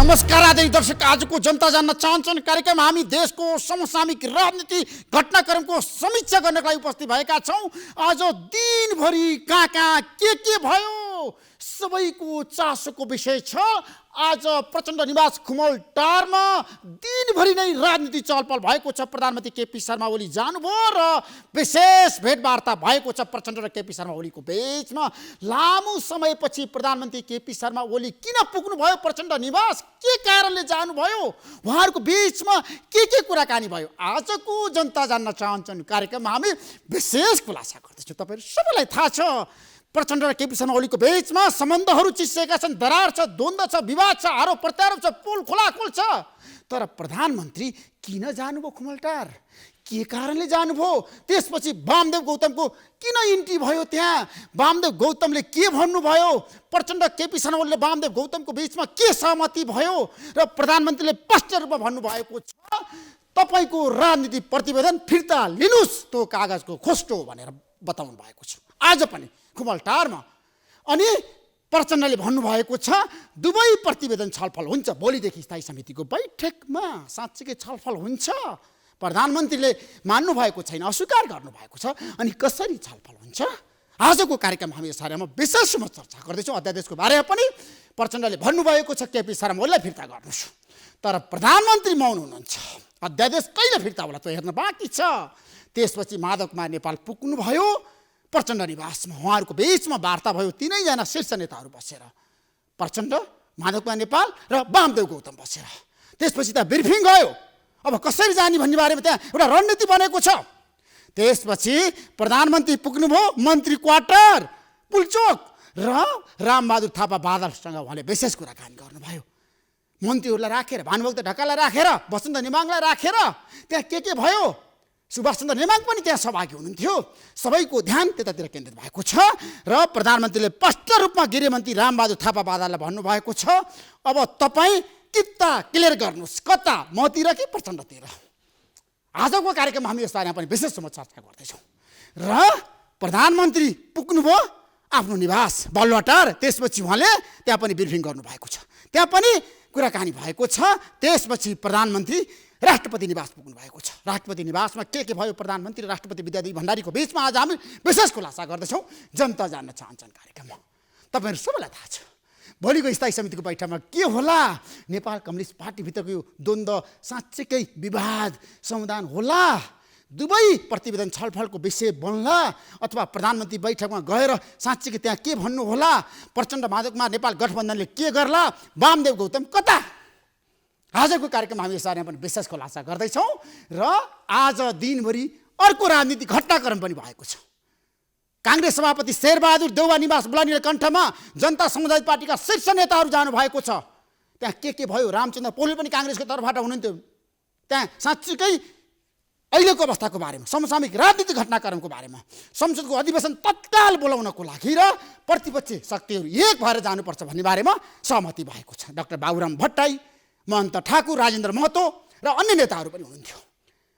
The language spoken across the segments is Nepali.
नमस्कार आदरणीय दर्शक, आजको जनता जान्न चाहन्छन् कार्यक्रम हामी देशको समसामयिक राजनीति घटनाक्रमको समीक्षा गर्नका लागि उपस्थित भएका छौं। आज दिनभरि कहाँ कहाँ के भयो सबैको चासोको विषय छ। आज प्रचण्ड निवास खुमलटारमा दिनभरि नै राजनीति चलपल भएको छ। प्रधानमन्त्री केपी शर्मा ओली जानुभयो र विशेष भेटवार्ता भएको छ प्रचण्ड र केपी शर्मा ओलीको बीचमा। लामो समयपछि प्रधानमन्त्री केपी शर्मा ओली किन पुग्नुभयो प्रचण्ड निवास, के कारणले जानुभयो, उहाँहरूको बीचमा के कुराकानी भयो, आजको जनता जान्न चाहन्छन् कार्यक्रममा हामी विशेष खुलासा गर्दैछौँ। तपाईहरु सबैलाई थाहा छ प्रचण्ड र केपी शर्मा ओलीको बीचमा सम्बन्धहरू चिसिएका छन्, दरार छ, द्वन्द्व छ, विवाद छ, आरोप प्रत्यारोप छ, पुल खोलाखोल छ। तर प्रधानमन्त्री किन जानुभयो खुमलटार, के कारणले जानुभयो, त्यसपछि वामदेव गौतमको किन इन्ट्री भयो त्यहाँ, वामदेव गौतमले के भन्नुभयो, प्रचण्ड केपी शर्मा ओलीले वामदेव गौतमको बीचमा के सहमति भयो र प्रधानमन्त्रीले स्पष्ट रूपमा भन्नुभएको छ तपाईको राजनीति प्रतिवेदन फिर्ता लिनुस्, त्यो कागजको खोस्टो भनेर बताउनु भएको छ आज पनि खुमलटारमा। अनि प्रचण्डले भन्नुभएको छ दुवै प्रतिवेदन छलफल हुन्छ, भोलिदेखि स्थायी समितिको बैठकमा साँच्चै छलफल हुन्छ। प्रधानमन्त्रीले मान्नु भएको छैन, अस्वीकार गर्नुभएको छ। अनि कसरी छलफल हुन्छ, आजको कार्यक्रम हामी यस बारेमा विशेष रूपमा चर्चा गर्दैछौँ। अध्यादेशको बारेमा पनि प्रचण्डले भन्नुभएको छ केपी शर्मा ओलीलाई फिर्ता गर्नुहोस्, तर प्रधानमन्त्री मौन हुनुहुन्छ। अध्यादेश कहिले फिर्ता होला त्यो हेर्न बाँकी छ। त्यसपछि माधव कुमार नेपाल पुग्नुभयो प्रचण्ड निवासमा, उहाँहरूको बीचमा वार्ता भयो। तीनैजना शीर्ष नेताहरू बसेर, प्रचण्ड, माधव कुमार नेपाल र वामदेव गौतम बसेर। त्यसपछि त्यहाँ ब्रिफिङ गयो, अब कसरी जाने भन्ने बारेमा त्यहाँ एउटा रणनीति बनेको छ। त्यसपछि प्रधानमन्त्री पुग्नुभयो मन्त्री क्वार्टर पुलचोक र रामबहादुर थापा बादलसँग उहाँले विशेष कुराकानी गर्नुभयो। मन्त्रीहरूलाई राखेर, भानुभक्त ढकाललाई राखेर, वसन्त नेमाङलाई राखेर त्यहाँ के भयो, सुभाष चन्द्र नेमाङ पनि त्यहाँ सहभागी हुनुहुन्थ्यो। सबैको ध्यान त्यतातिर केन्द्रित भएको छ र प्रधानमन्त्रीले स्पष्ट रूपमा गृहमन्त्री रामबहादुर थापा बादललाई भन्नुभएको छ अब तपाईँ किता क्लियर गर्नुहोस्, कता मतिर कि प्रचण्डतिर। आजको कार्यक्रममा हामी यस बारेमा पनि विशेष रूपमा चर्चा गर्दैछौँ। र प्रधानमन्त्री पुग्नुभयो आफ्नो निवास बालुवाटार, त्यसपछि उहाँले त्यहाँ पनि ब्रिफिङ गर्नुभएको छ, त्यहाँ पनि कुराकानी भएको छ। त्यसपछि प्रधानमन्त्री राष्ट्रपति निवास पुग्नु भएको छ। राष्ट्रपति निवासमा के भयो प्रधानमन्त्री र राष्ट्रपति विद्यादेवी भण्डारीको बीचमा आज हामी विशेष खुलासा गर्दैछौँ जनता जान्न चाहन्छन् कार्यक्रममा। तपाईहरु सबैलाई थाहा छ भोलिको स्थायी समितिको बैठकमा के होला, नेपाल कम्युनिस्ट पार्टीभित्रको यो द्वन्द्व साँच्चैकै विवाद समाधान होला, दुवै प्रतिवेदन छलफलको विषय बन्ला, अथवा प्रधानमन्त्री बैठकमा गएर साँच्चैकै त्यहाँ के भन्नु होला, प्रचण्ड माधव कुमार नेपाल गठबन्धनले के गर्ला, वामदेव गौतम कता। आजको कार्यक्रम हामी यस बारेमा पनि विशेष खुलासा गर्दैछौँ। र आज दिनभरि अर्को राजनीतिक घटनाक्रम पनि भएको छ। काङ्ग्रेस सभापति शेरबहादुर देउवा निवास बुलानीले कण्ठमा जनता समुदाय पार्टीका शीर्ष नेताहरू जानुभएको छ। त्यहाँ के भयो, रामचन्द्र पौडेल पनि काङ्ग्रेसको तर्फबाट हुनुहुन्थ्यो। त्यहाँ साँच्चीकै अहिलेको अवस्थाको बारेमा, समसामयिक राजनीतिक घटनाक्रमको बारेमा, संसदको अधिवेशन तत्काल बोलाउनको लागि र प्रतिपक्षी शक्तिहरू एक भएर जानुपर्छ भन्ने बारेमा सहमति भएको छ। डाक्टर बाबुराम भट्टराई, महन्त ठाकुर, राजेन्द्र महतो र अन्य नेताहरू पनि हुनुहुन्थ्यो।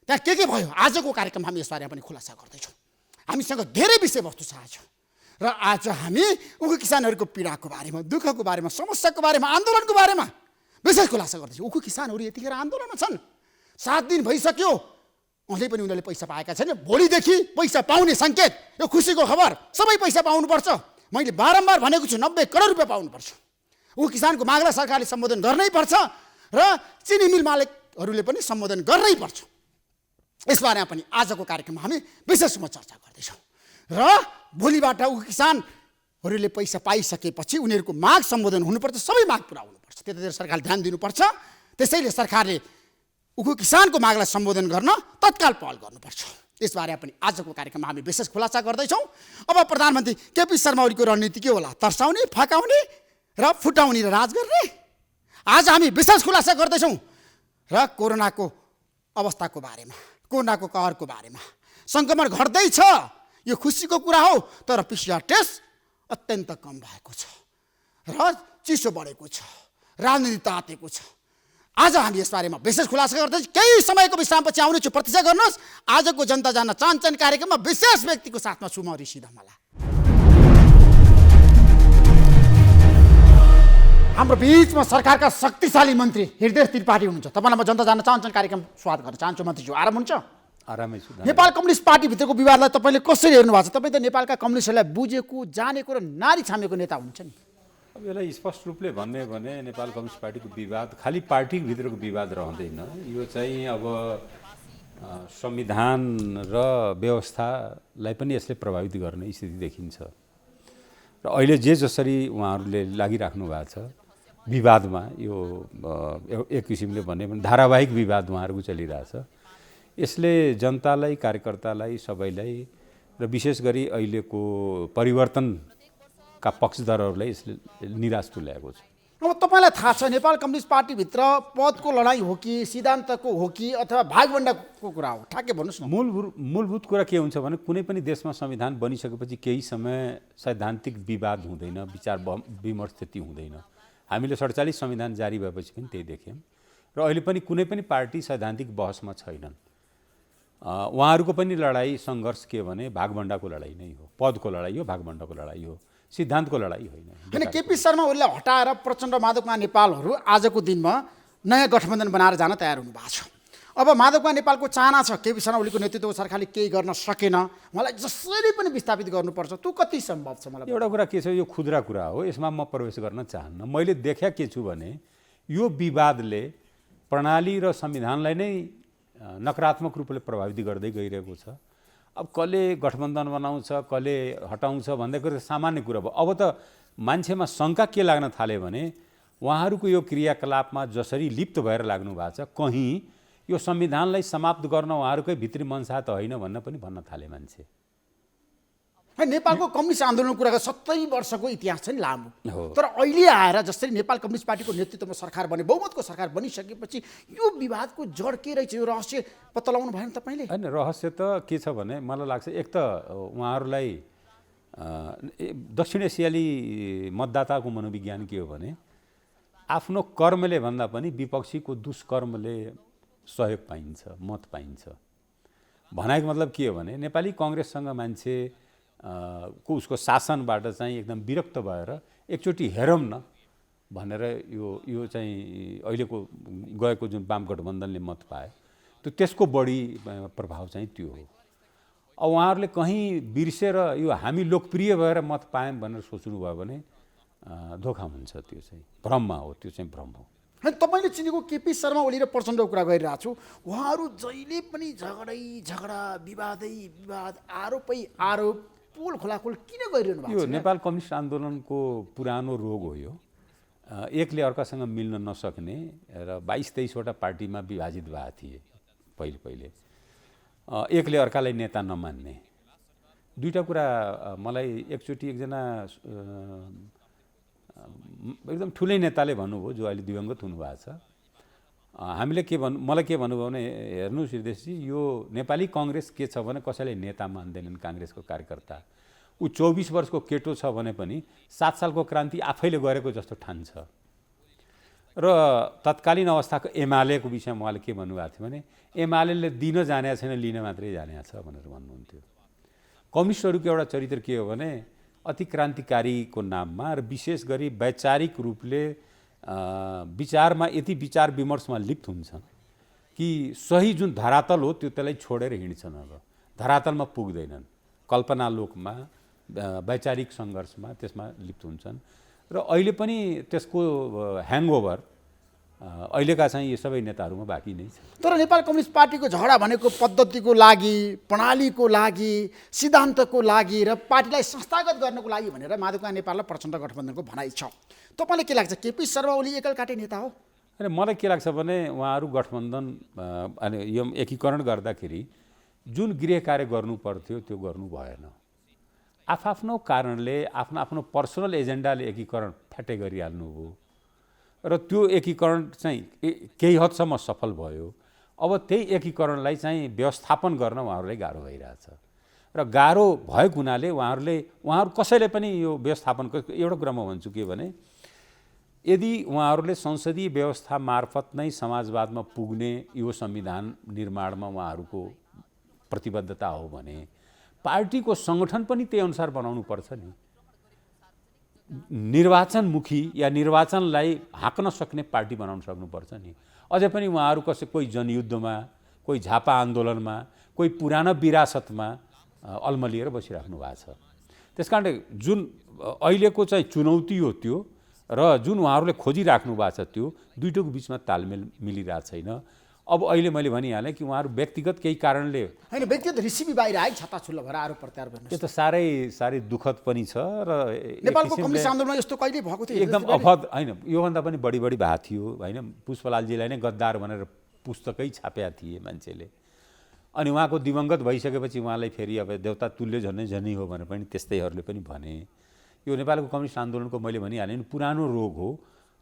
त्यहाँ के भयो, आजको कार्यक्रम हामी यस बारेमा पनि खुलासा गर्दैछौँ। हामीसँग धेरै विषयवस्तु छ आज। र आज हामी उखु किसानहरूको पीडाको बारेमा, दुःखको बारेमा, समस्याको बारेमा, आन्दोलनको बारेमा विशेष खुलासा गर्दैछौँ। उखु किसानहरू यतिखेर आन्दोलनमा छन्, 7 दिन भइसक्यो, अझै पनि उनीहरूले पैसा पाएका छैन। भोलिदेखि पैसा पाउने सङ्केत, यो खुसीको खबर, सबै पैसा पाउनुपर्छ। मैले बारम्बार भनेको छु 90 करोड रुपियाँ पाउनुपर्छ। उखु किसानको मागलाई सरकारले सम्बोधन गर्नै पर्छ र चिनी मिल मालिकहरूले पनि सम्बोधन गर्नै पर्छ। यसबारेमा पनि आजको कार्यक्रममा हामी विशेष रूपमा चर्चा गर्दैछौँ। र भोलिबाट उखु किसानहरूले पैसा पाइसकेपछि उनीहरूको माग सम्बोधन हुनुपर्छ, सबै माग पुरा हुनुपर्छ, त्यतातिर सरकारले ध्यान दिनुपर्छ। त्यसैले सरकारले उखु किसानको मागलाई सम्बोधन गर्न तत्काल पहल गर्नुपर्छ। यसबारेमा पनि आजको कार्यक्रममा हामी विशेष खुलासा गर्दैछौँ। अब प्रधानमन्त्री केपी शर्मा ओलीको रणनीति के होला, तर्साउने, फकाउने र फुटाउने र राज गर्ने, आज हामी विशेष खुलासा गर्दैछौँ। र कोरोनाको अवस्थाको बारेमा, कोरोनाको कहरको बारेमा, सङ्क्रमण घट्दैछ, यो खुसीको कुरा हो, तर PCR टेस्ट अत्यन्त कम भएको छ र चिसो बढेको छ, राजनीति तातेको छ। आज हामी यस बारेमा विशेष खुलासा गर्दैछौँ। केही समयको विश्रामपछि आउनेछु, प्रतीक्षा गर्नुहोस्। आजको जनता जान्न चाहन्छन् कार्यक्रममा विशेष व्यक्तिको साथमा छु म ऋषि धमला। हाम्रो बीचमा सरकारका शक्तिशाली मन्त्री हृदय त्रिपाठी हुनुहुन्छ। तपाईँलाई म जनता जान्न चाहन्छु कार्यक्रम स्वागत गर्न चाहन्छु। मन्त्रीज्यू आराम हुन्छ? आरामै छु। नेपाल कम्युनिस्ट पार्टीभित्रको विवादलाई तपाईँले कसरी हेर्नु भएको छ? तपाईँ त नेपालका कम्युनिस्टहरूलाई बुझेको जानेको र नारी छामेको नेता हुनुहुन्छ नि। अब यसलाई स्पष्ट रूपले भन्ने भने नेपाल कम्युनिस्ट पार्टीको विवाद खालि पार्टीभित्रको विवाद रहँदैन। यो चाहिँ अब संविधान र व्यवस्थालाई पनि यसले प्रभावित गर्ने स्थिति देखिन्छ र अहिले जे जसरी उहाँहरूले लागिराख्नु भएको छ विवादमा, यो एक किसिमले भन्यो भने धारावाहिक विवाद उहाँहरूको चलिरहेछ। यसले जनतालाई, कार्यकर्तालाई, सबैलाई र विशेष गरी अहिलेको परिवर्तनका पक्षधरहरूलाई यसले निराश तुल्याएको छ। अब तपाईँलाई थाहा छ नेपाल कम्युनिस्ट पार्टीभित्र पदको लडाइँ हो कि सिद्धान्तको हो कि अथवा भागभण्डाको कुरा हो? ठ्याक्कै भन्नुहोस् न। मूलभूत कुरा के हुन्छ भने कुनै पनि देशमा संविधान बनिसकेपछि केही समय सैद्धान्तिक विवाद हुँदैन, विचार विमर्श त्यति हुँदैन। हामीले 47 संविधान जारी भएपछि पनि त्यही देख्यौँ र अहिले पनि कुनै पनि पार्टी सैद्धान्तिक बहसमा छैनन्। उहाँहरूको पनि लडाइँ सङ्घर्ष के भने भागभण्डाको लडाइँ नै हो, पदको लडाइँ हो, भागभण्डाको लडाइँ हो, सिद्धान्तको लडाइँ होइन। होइन, केपी शर्मा ओलीलाई हटाएर प्रचण्ड माधवकुमार नेपालहरू आजको दिनमा नयाँ गठबन्धन बनाएर जान तयार हुनुभएको छ। अब माधवकुमार नेपालको चाहना छ केपी शर्मा ओलीको नेतृत्वको सरकारले केही गर्न सकेन, उहाँलाई जसरी पनि विस्थापित गर्नुपर्छ। त्यो कति सम्भव छ? मलाई एउटा कुरा के छ, यो खुद्रा कुरा हो, यसमा म प्रवेश गर्न चाहन्न। मैले देखा के छु भने यो विवादले प्रणाली र संविधानलाई नै नकारात्मक रूपले प्रभावित गर्दै गइरहेको छ। अब कसले गठबन्धन बनाउँछ, कसले हटाउँछ भन्दै कुरा सामान्य कुरा भयो। अब त मान्छेमा शङ्का के लाग्न थाल्यो भने उहाँहरूको यो क्रियाकलापमा जसरी लिप्त भएर लाग्नु भएको छ, कहीँ यो संविधानलाई समाप्त गर्न उहाँहरूकै भित्री मनसा त होइन भन्न पनि भन्न थाले मान्छे। नेपालको कम्युनिस्ट आन्दोलनको कुरा 70 वर्षको इतिहास छ नि, लामो। हो। तर अहिले आएर जसरी नेपाल कम्युनिस्ट पार्टीको नेतृत्वमा सरकार बने, बहुमतको सरकार बनिसकेपछि यो विवादको जड के रहेछ, यो रहस्य पत्ता लगाउनु भएन तपाईँले? होइन, रहस्य त के छ भने मलाई लाग्छ एक त उहाँहरूलाई दक्षिण एसियाली मतदाताको मनोविज्ञान के हो भने आफ्नो कर्मले भन्दा पनि विपक्षीको दुष्कर्मले सहयोग पाइन्छ, मत पाइन्छ। भनाइको मतलब के हो भने नेपाली कङ्ग्रेससँग मान्छे को उसको शासनबाट चाहिँ एकदम विरक्त भएर एकचोटि हेरौँ न भनेर यो चाहिँ अहिलेको गएको जुन वाम गठबन्धनले मत पायो त्यसको बढी प्रभाव चाहिँ त्यो हो। अब उहाँहरूले कहीँ बिर्सेर यो हामी लोकप्रिय भएर मत पायौँ भनेर सोच्नुभयो भने धोका हुन्छ। त्यो चाहिँ भ्रममा हो, त्यो चाहिँ भ्रम हो। तपाईँले चिनेको केपी शर्मा ओली र प्रचण्डको कुरा गरिरहेको छु, उहाँहरू जहिले पनि झगडा विवाद आरोपै आरोप पोल खोलाखोल किन गरिरहनु भएको छ? यो नेपाल कम्युनिस्ट आन्दोलनको पुरानो रोग हो। यो एकले अर्कासँग मिल्न नसक्ने र 22-23वटा पार्टीमा विभाजित भएका थिए पहिले। एकले अर्कालाई नेता नमान्ने। दुईवटा कुरा मलाई एकचोटि एकजना एकदम ठुलै नेताले भन्नुभयो, जो अहिले दिवंगत हुनुभएको छ। हामीले मलाई के भन्नुभयो भने हेर्नुहोस् हृदयजी, यो नेपाली कङ्ग्रेस के छ भने कसैलाई नेता मान्दैनन् काङ्ग्रेसको कार्यकर्ता। ऊ 24 वर्षको केटो छ भने पनि 7 सालको क्रान्ति आफैले गरेको जस्तो ठान्छ। र तत्कालीन अवस्थाको एमालेको विषयमा उहाँले के भन्नुभएको थियो भने एमाले दिन जाने छैन, लिन मात्रै जाने छ भनेर भन्नुहुन्थ्यो। कम्युनिस्टहरूको एउटा चरित्र के हो भने अति क्रान्तिकारीको नाममा र विशेष गरी वैचारिक रूपले विचारमा यति विचार विमर्शमा लिप्त हुन्छन् कि सही जुन धरातल हो त्यसलाई छोडेर हिँड्छन्। अब धरातलमा पुग्दैनन्, कल्पनालोकमा वैचारिक सङ्घर्षमा त्यसमा लिप्त हुन्छन् र अहिले पनि त्यसको ह्याङओभर अहिलेका चाहिँ यो सबै नेताहरूमा बाँकी नै छ। तर नेपाल कम्युनिस्ट पार्टीको झगडा भनेको पद्धतिको लागि, प्रणालीको लागि, सिद्धान्तको लागि र पार्टीलाई संस्थागत गर्नको लागि भनेर माधवकुमार नेपाल र प्रचण्ड गठबन्धनको भनाइ छ। तपाईँलाई के लाग्छ, केपी शर्मा ओली एकल काटे नेता हो? अनि मलाई के लाग्छ भने उहाँहरू गठबन्धन अनि यो एकीकरण गर्दाखेरि जुन गृह कार्य गर्नु पर्थ्यो त्यो गर्नु भएन। आफ्नो कारणले आफ्नो पर्सनल एजेन्डाले एकीकरण फ्याटे गरिहाल्नु हो र त्यो एकीकरण चाहिँ केही हदसम्म सफल भयो। अब त्यही एकीकरणलाई चाहिँ व्यवस्थापन गर्न उहाँहरूलाई गाह्रो भइरहेछ र गाह्रो भएको हुनाले उहाँहरू कसैले पनि यो व्यवस्थापनको एउटा कुरा म भन्छु के भने यदि उहाँहरूले संसदीय व्यवस्था मार्फत नै समाजवादमा पुग्ने यो संविधान निर्माणमा उहाँहरूको प्रतिबद्धता हो भने पार्टीको सङ्गठन पनि त्यही अनुसार बनाउनु पर्छ नि। निर्वाचनमुखी या निर्वाचनलाई हाँक्न सक्ने पार्टी बनाउन सक्नुपर्छ नि। अझै पनि उहाँहरू कोही जनयुद्धमा, कोही झापा आन्दोलनमा, कोही पुरानो विरासतमा अल्मलिएर बसिराख्नु भएको छ। त्यस कारणले जुन अहिलेको चाहिँ चुनौती हो त्यो र जुन उहाँहरूले खोजिराख्नु भएको छ त्यो दुईटोको बिचमा तालमेल मिलिरहेको छैन। अब अहिले मैले भनिहालेँ कि उहाँहरू व्यक्तिगत केही कारणले होइन, व्यक्तिगत रिसिपी बाहिर आयो, छत्ताछुल्लो भएर आरोप प्रत्यारोप गर्नु, त्यो त साह्रै दुःखद पनि छ र नेपालको कम्युनिस्ट आन्दोलनमा यस्तो कहिले भएको थियो? एकदम अफद होइन, योभन्दा पनि बढी भएको थियो होइन। पुष्पलालजीलाई नै गद्दार भनेर पुस्तकै छापेका थिए मान्छेले। अनि उहाँको दिवंगत भइसकेपछि उहाँलाई फेरि अब देउता तुल्य झनै हो भनेर पनि त्यस्तैहरूले पनि भने। यो नेपालको कम्युनिस्ट आन्दोलनको मैले भनिहालेँ नि पुरानो रोग हो।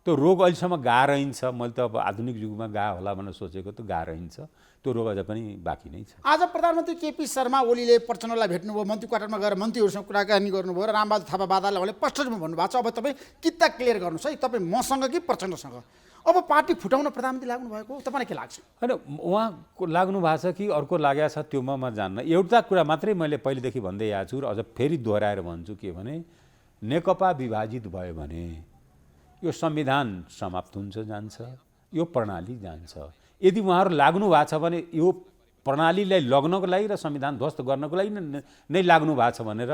त्यो रोग अहिलेसम्म रहन्छ। मैले त अब आधुनिक युगमा होला भनेर सोचेको त रहन्छ। त्यो रोग अझ पनि बाँकी नै छ। आज प्रधानमन्त्री केपी शर्मा ओलीले प्रचण्डलाई भेट्नुभयो, मन्त्री क्वार्टरमा गएर मन्त्रीहरूसँग कुराकानी गर्नुभयो र रामबहादुर थापा बादाले उहाँले स्पष्ट रूपमा भन्नुभएको छ अब तपाईँ किता क्लियर गर्नुहोस् है, तपाईँ मसँग कि प्रचण्डसँग। अब पार्टी फुटाउन प्रधानमन्त्री लाग्नु भएको तपाईँलाई के लाग्छ? होइन, उहाँको लाग्नु भएको छ कि अर्को लागेको छ त्यो म जान्न। एउटा कुरा मात्रै मैले पहिलेदेखि भन्दै आएको छु र अझ फेरि दोहोऱ्याएर भन्छु के भने नेकपा विभाजित भयो भने यो संविधान समाप्त हुन्छ जान्छ, यो प्रणाली जान्छ। यदि उहाँहरू लाग्नु भएको छ भने यो प्रणालीलाई लग्नको लागि र संविधान ध्वस्त गर्नको लागि नै लाग्नु भएको छ भनेर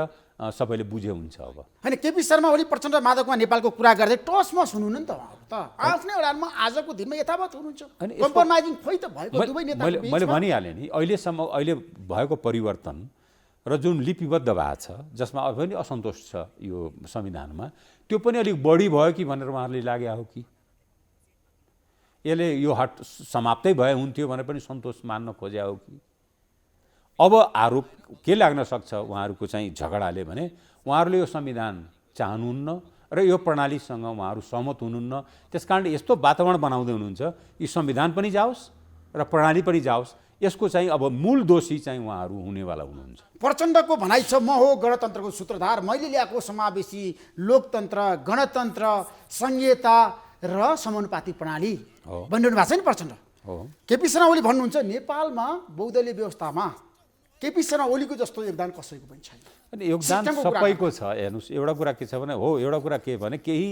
सबैले बुझे हुन्छ। अब होइन, केपी शर्मा ओली प्रचण्ड माधवमा नेपालको कुरा गर्दै टसमस हुनुहुन्न नि त उहाँहरू त आफ्नै उडानमा आजको दिनमा यथावत हुनुहुन्छ। कम्प्रोमाइजिङ खोइ त भएको दुवै नेता मैले भनिहालेँ नि अहिलेसम्म अहिले भएको परिवर्तन र जुन लिपिबद्ध भएको छ जसमा अब पनि असन्तोष छ यो संविधानमा, त्यो पनि अलिक बढी भयो कि भनेर उहाँहरूले लागे हो कि यसले यो समाप्तै भए हुन्थ्यो भनेर पनि सन्तोष मान्न खोजे हो कि। अब आरोप के लाग्न सक्छ उहाँहरूको चाहिँ झगडाले भने उहाँहरूले यो संविधान चाहनुहुन्न र यो प्रणालीसँग उहाँहरू सहमत हुनुहुन्न। त्यस कारणले यस्तो वातावरण बनाउँदै हुनुहुन्छ कि संविधान पनि जाओस् र प्रणाली पनि जाओस्, यसको चाहिँ अब मूल दोषी चाहिँ उहाँहरू हुनेवाला हुनुहुन्छ। प्रचण्डको भनाइ छ म हो गणतन्त्रको सूत्रधार, मैले ल्याएको समावेशी लोकतन्त्र, गणतन्त्र, संहिता र समानुपातिक प्रणाली भनिरहनु भएको छ नि प्रचण्ड। केपी शर्मा ओली भन्नुहुन्छ नेपालमा बहुदलीय व्यवस्थामा केपी शर्मा ओलीको जस्तो योगदान कसैको पनि छैन। अनि योगदान सबैको छ। हेर्नुहोस्, एउटा कुरा के छ भने एउटा कुरा के भने केही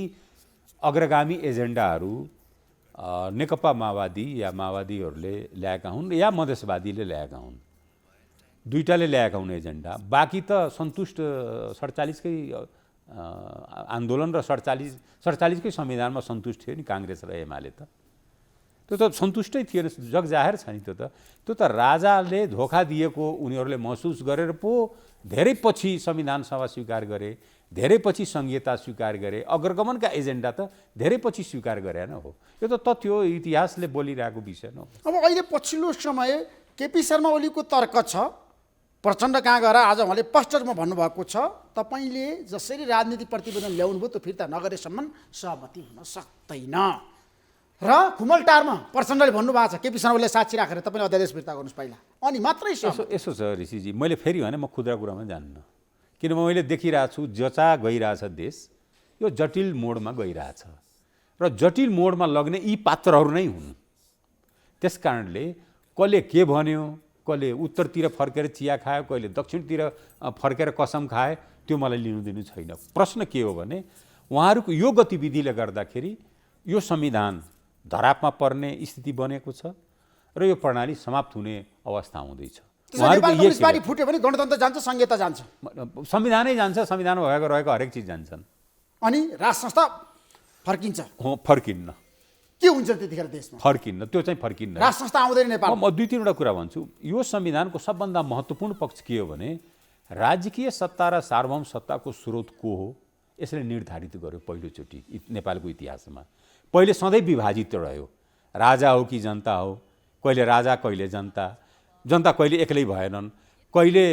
अग्रगामी एजेन्डाहरू नेकपा माओवादी या माओवादीहरूले ल्याएका हुन् या मधेसवादीले ल्याएका हुन्, दुईटाले ल्याएका हुन् एजेन्डा। बाँकी त सन्तुष्ट 47कै आन्दोलन र 47कै संविधानमा सन्तुष्ट थियो नि काङ्ग्रेस र एमाले। त त्यो त सन्तुष्टै थिएन, जगजाहेर छ नि। त्यो त राजाले धोका दिएको उनीहरूले महसुस गरेर पो धेरै पछि संविधान सभा स्वीकार गरे, धेरै पछि संहिता स्वीकार गरे। अग्रगमनका एजेन्डा त धेरै पछि स्वीकार गरेन हो। यो त तथ्य हो, इतिहासले बोलिरहेको विषय हो। अब अहिले पछिल्लो समय केपी शर्मा ओलीको तर्क छ, प्रचण्ड कहाँ गएर आज उहाँले स्पष्ट रूपमा भन्नुभएको छ तपाईँले जसरी राजनीतिक प्रतिवेदन ल्याउनुभयो त्यो फिर्ता नगरेसम्म सहमति हुन सक्दैन। र खुमलटारमा प्रचण्डले भन्नुभएको छ केपी शर्मा ओलीले साक्षी राखेर तपाईँले अध्यादेश फिर्ता गर्नुहोस् पहिला, अनि मात्रै यसो छ ऋषिजी। मैले फेरि भने म खुद्रा कुरामा जान्न, किनभने मैले देखिरहेको छु जचा गइरहेछ देश यो जटिल मोडमा गइरहेछ र जटिल मोडमा लग्ने यी पात्रहरू नै हुन्। त्यस कारणले कसले के भन्यो, कसले उत्तरतिर फर्केर चिया खायो, कहिले दक्षिणतिर फर्केर कसम खाए, त्यो मलाई लिनु दिनु छैन। प्रश्न के हो भने उहाँहरूको यो गतिविधिले गर्दाखेरि यो संविधान धरापमा पर्ने स्थिति बनेको छ र यो प्रणाली समाप्त हुने अवस्था हुँदैछ। पार्टी फुट्यो भने गणतन्त्र जान्छ, संहिता जान्छ, संविधानै जान्छ, संविधानमा रहेको हरेक चिज जान्छन्। अनि राज संस्था फर्किन्छ? फर्किन्न। के हुन्छ त्यतिखेर देशमा? फर्किन्न, त्यो चाहिँ फर्किन्न। राज संस्था आउँदैन नेपाल। म दुई तीनवटा कुरा भन्छु। यो संविधानको सबभन्दा महत्त्वपूर्ण पक्ष के हो भने राजकीय सत्ता र सार्वभौम सत्ताको स्रोत को हो यसले निर्धारित गर्यो पहिलोचोटि नेपालको इतिहासमा। पहिले सधैँ विभाजित रह्यो, राजा हो कि जनता हो, कहिले राजा कहिले जनता, जनता कहिले एक्लै भएनन्, कहिले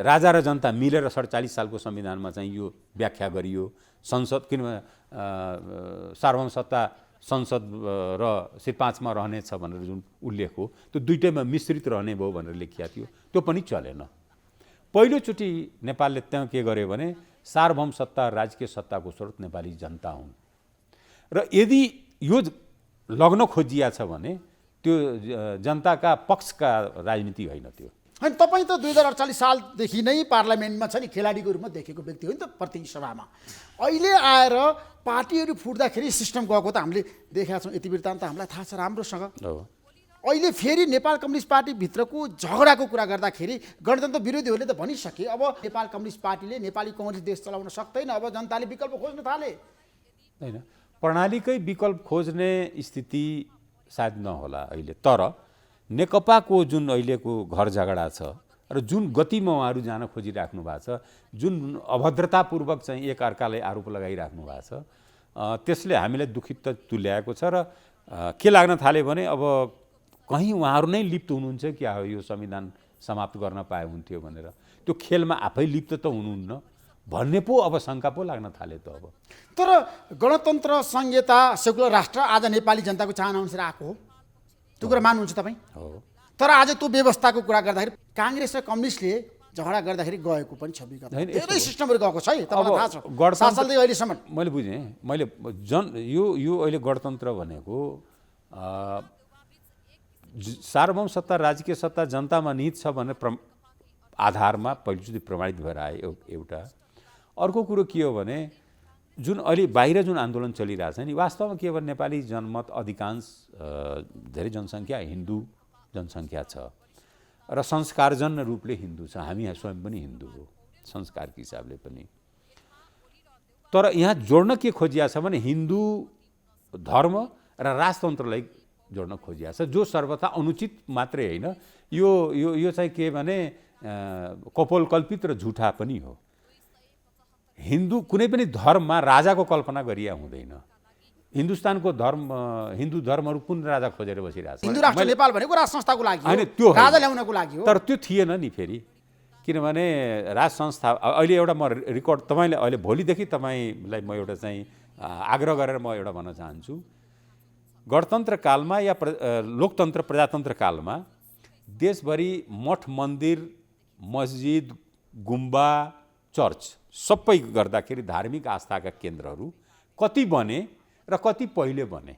राजा र जनता मिलेर 47 सालको संविधानमा चाहिँ यो व्याख्या गरियो। संसद किनभने सार्वभौम सत्ता संसद र सिट 5 मा रहनेछ भनेर जुन उल्लेख हो त्यो दुईटैमा मिश्रित रहने भयो भनेर लेखिया थियो, त्यो पनि चलेन। पहिलोचोटि नेपालले त्यहाँ के गर्यो भने सार्वभौम सत्ता राजकीय सत्ताको स्रोत नेपाली जनता हुन् र यदि यो लग्न खोजिया छ भने त्यो जनताका पक्षका राजनीति होइन। त्यो होइन तपाईँ त 2048 सालदेखि नै पार्लियामेन्टमा छ नि, खेलाडीको रूपमा देखेको व्यक्ति हो नि त प्रतिनिधि सभामा। अहिले आएर पार्टीहरू फुट्दाखेरि सिस्टम गएको त हामीले देखेका छौँ, यति वृत्तान्त हामीलाई थाहा छ राम्रोसँग। अहिले फेरि नेपाल कम्युनिस्ट पार्टीभित्रको झगडाको कुरा गर्दाखेरि गणतन्त्र विरोधीहरूले त भनिसके अब नेपाल कम्युनिस्ट पार्टीले नेपाली कम्युनिस्ट देश चलाउन सक्दैन, अब जनताले विकल्प खोज्न थाले। होइन, प्रणालीकै विकल्प खोज्ने स्थिति सायद नहोला अहिले, तर नेकपाको जुन अहिलेको घर झगडा छ र जुन गतिमा उहाँहरू जान खोजिराख्नु भएको छ, जुन अभद्रतापूर्वक चाहिँ एकअर्कालाई आरोप लगाइराख्नु भएको छ, त्यसले हामीलाई दुखित त तुल्याएको छ। र के लाग्न थाल्यो भने अब कहीँ उहाँहरू नै लिप्त हुनुहुन्छ कि यो संविधान समाप्त गर्न पाए हुन्थ्यो भनेर, त्यो खेलमा आफै लिप्त त हुनुहुन्न भन्ने पो अब शङ्का पो लाग्न थाल्यो त अब। तर गणतन्त्र संहिता सेकुलर राष्ट्र आज नेपाली जनताको चाहना अनुसार आएको हो, त्यो कुरा मान्नुहुन्छ तपाईँ? हो। तर आज त्यो व्यवस्थाको कुरा गर्दाखेरि काङ्ग्रेस र कम्युनिस्टले झगडा गर्दाखेरि गएको पनि छ, विगत धेरै सिस्टमहरू गएको छ है, तपाईँलाई थाहा छ। 7 सालदेखि अहिलेसम्म मैले बुझेँ, मैले यो अहिले गणतन्त्र भनेको सार्वभौम सत्ता, राजकीय सत्ता जनतामा निहित छ भन्ने आधारमा पहिलोचोटि प्रमाणित भएर आयो एउटा। अर्को कुरो के हो भने जुन अहिले बाहिर जुन आन्दोलन चलिरहेछ नि, वास्तवमा के भने नेपाली जनमत अधिकांश धेरै जनसङ्ख्या हिन्दू जनसङ्ख्या छ र संस्कारजन्य रूपले हिन्दू छ, हामी स्वयं पनि हिन्दू हो संस्कारको हिसाबले पनि। तर यहाँ जोड्न के खोजिया छ भने हिन्दू धर्म र राजतन्त्रलाई जोड्न खोजिया छ, जो सर्वथा अनुचित मात्रै होइन, यो चाहिँ के भने कपोलकल्पित र झुठा पनि हो। हिन्दू कुनै पनि धर्ममा राजाको कल्पना गरिया हुँदैन। हिन्दुस्तानको हिन्दू धर्महरू कुन राजा खोजेर बसिरहेछ? हिन्दू राष्ट्र नेपाल भनेको राज संस्थाको लागि होइन, त्यो राजा ल्याउनको लागि हो। तर त्यो थिएन नि फेरि, किनभने राज संस्था अहिले एउटा म रेकर्ड तपाईँले अहिले भोलिदेखि तपाईँलाई म एउटा चाहिँ आग्रह गरेर म एउटा भन्न चाहन्छु, गणतन्त्र कालमा या लोकतन्त्र प्रजातन्त्र कालमा देशभरि मठ मन्दिर मस्जिद गुम्बा चर्च सबै गर्दाखेरि धार्मिक आस्थाका केन्द्रहरू कति बने र कति पहिले बने,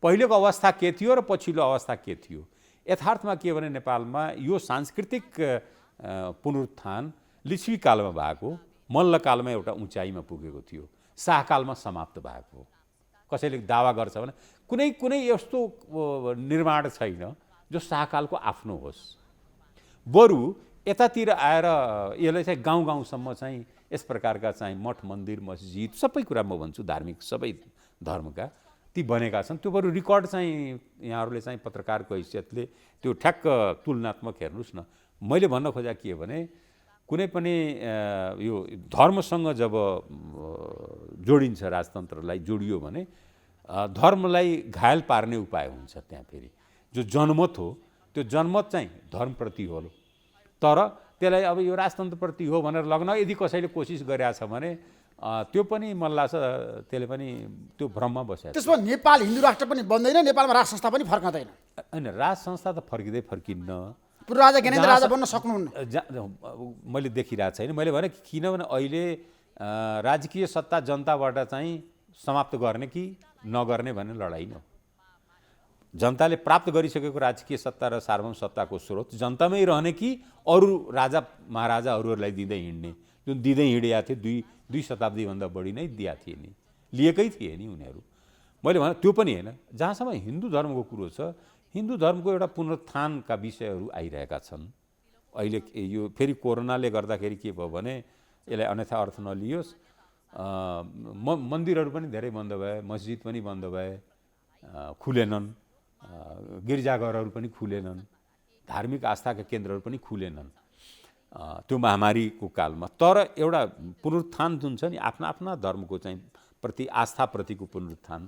पहिलेको अवस्था के थियो र पछिल्लो अवस्था के थियो? यथार्थमा के भने नेपालमा यो सांस्कृतिक पुनरुत्थान लिच्छवीकालमा भएको, मल्लकालमा एउटा उचाइमा पुगेको थियो, शाहकालमा समाप्त भएको। कसैले दावा गर्छ भने कुनै यस्तो निर्माण छैन जो शाहकालको आफ्नो होस्। बरु यतातिर आएर यसलाई चाहिँ गाउँ गाउँसम्म चाहिँ यस प्रकारका चाहिँ मठ मन्दिर मस्जिद सबै कुरा म भन्छु धार्मिक सबै धर्मका ती बनेका छन्। त्यो बरु रेकर्ड चाहिँ यहाँहरूले चाहिँ पत्रकारको हैसियतले त्यो ठ्याक्क तुलनात्मक हेर्नुहोस् न। मैले भन्न खोजेको के भने कुनै पनि यो धर्मसँग जब जोडिन्छ, राजतन्त्रलाई जोडियो भने धर्मलाई घायल पार्ने उपाय हुन्छ। त्यहाँ फेरि जो जनमत हो त्यो जनमत चाहिँ धर्मप्रति हो, तर त्यसलाई अब यो राजतन्त्रप्रति हो भनेर लग्न यदि कसैले कोसिस गरेछ भने त्यो पनि मलाई लाग्छ त्यसले पनि त्यो भ्रममा बस्छ। त्यसमा नेपाल हिन्दू राष्ट्र पनि बन्दैन, नेपालमा राज संस्था पनि फर्कँदैन। होइन, राज संस्था त फर्किन्न। पूर्व राजा ज्ञानेन्द्र राजा बन्न सक्नुहुन्न मैले देखिरहेको छैन। मैले भने किनभने अहिले राजकीय सत्ता जनताबाट चाहिँ समाप्त गर्ने कि नगर्ने भन्ने लडाइँ हो। जनताले प्राप्त गरिसकेको राजकीय सत्ता र सार्वभौम सत्ताको स्रोत जनतामै रहने कि अरू राजा महाराजाहरूलाई दिँदै हिँड्ने? जुन दिँदै हिँडेका थिए दुई शताब्दीभन्दा बढी नै दिएका थिए नि, लिएकै थिए नि उनीहरू। मैले भने त्यो पनि होइन। जहाँसम्म हिन्दू धर्मको कुरो छ, हिन्दू धर्मको एउटा पुनरुत्थानका विषयहरू आइरहेका छन्। अहिले यो फेरि कोरोनाले गर्दाखेरि के भयो भने यसलाई अन्यथा अर्थ नलियोस्, मन्दिरहरू पनि धेरै बन्द भए, मस्जिद पनि बन्द भए, खुलेनन्, गिर्जाघरहरू पनि खुलेनन्, धार्मिक आस्थाका केन्द्रहरू पनि खुलेनन् त्यो महामारीको कालमा। तर एउटा पुनरुत्थान जुन छ नि, आफ्ना आफ्ना धर्मको चाहिँ प्रति आस्थाप्रतिको पुनरुत्थान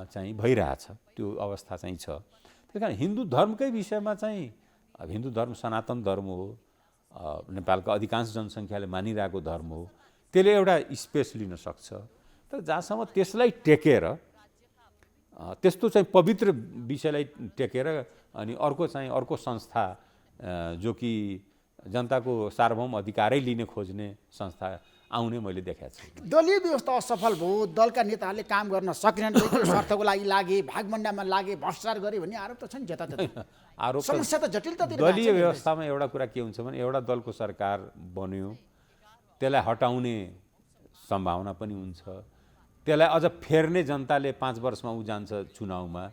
चाहिँ भइरहेछ, त्यो अवस्था चाहिँ छ। त्यस कारण हिन्दू धर्मकै विषयमा चाहिँ अब हिन्दू धर्म सनातन धर्म हो, नेपालको अधिकांश जनसङ्ख्याले मानिरहेको धर्म हो, त्यसले एउटा स्पेस लिन सक्छ। तर जहाँसम्म त्यसलाई टेकेर त्यस्तो चाहिँ पवित्र विषयलाई टेकेर अनि अर्को संस्था जो कि जनताको सार्वभौम अधिकारै लिने खोज्ने संस्था आउने मैले देखाएको छु। दलीय व्यवस्था असफल भयो, दलका नेताहरूले काम गर्न सकेनन्, व्यक्तिगत स्वार्थको लागि लागे, भागमण्डामा लागे, भ्रष्टाचार गरे भन्ने आरोप त छ नि जताततै। आरोप समस्या त जटिलतातिर दलीय व्यवस्थामा एउटा कुरा के हुन्छ भने एउटा दलको सरकार बन्यो, त्यसलाई हटाउने सम्भावना पनि हुन्छ, त्यसलाई अझ फेर्ने जनताले 5 वर्षमा ऊ जान्छ चुनावमा,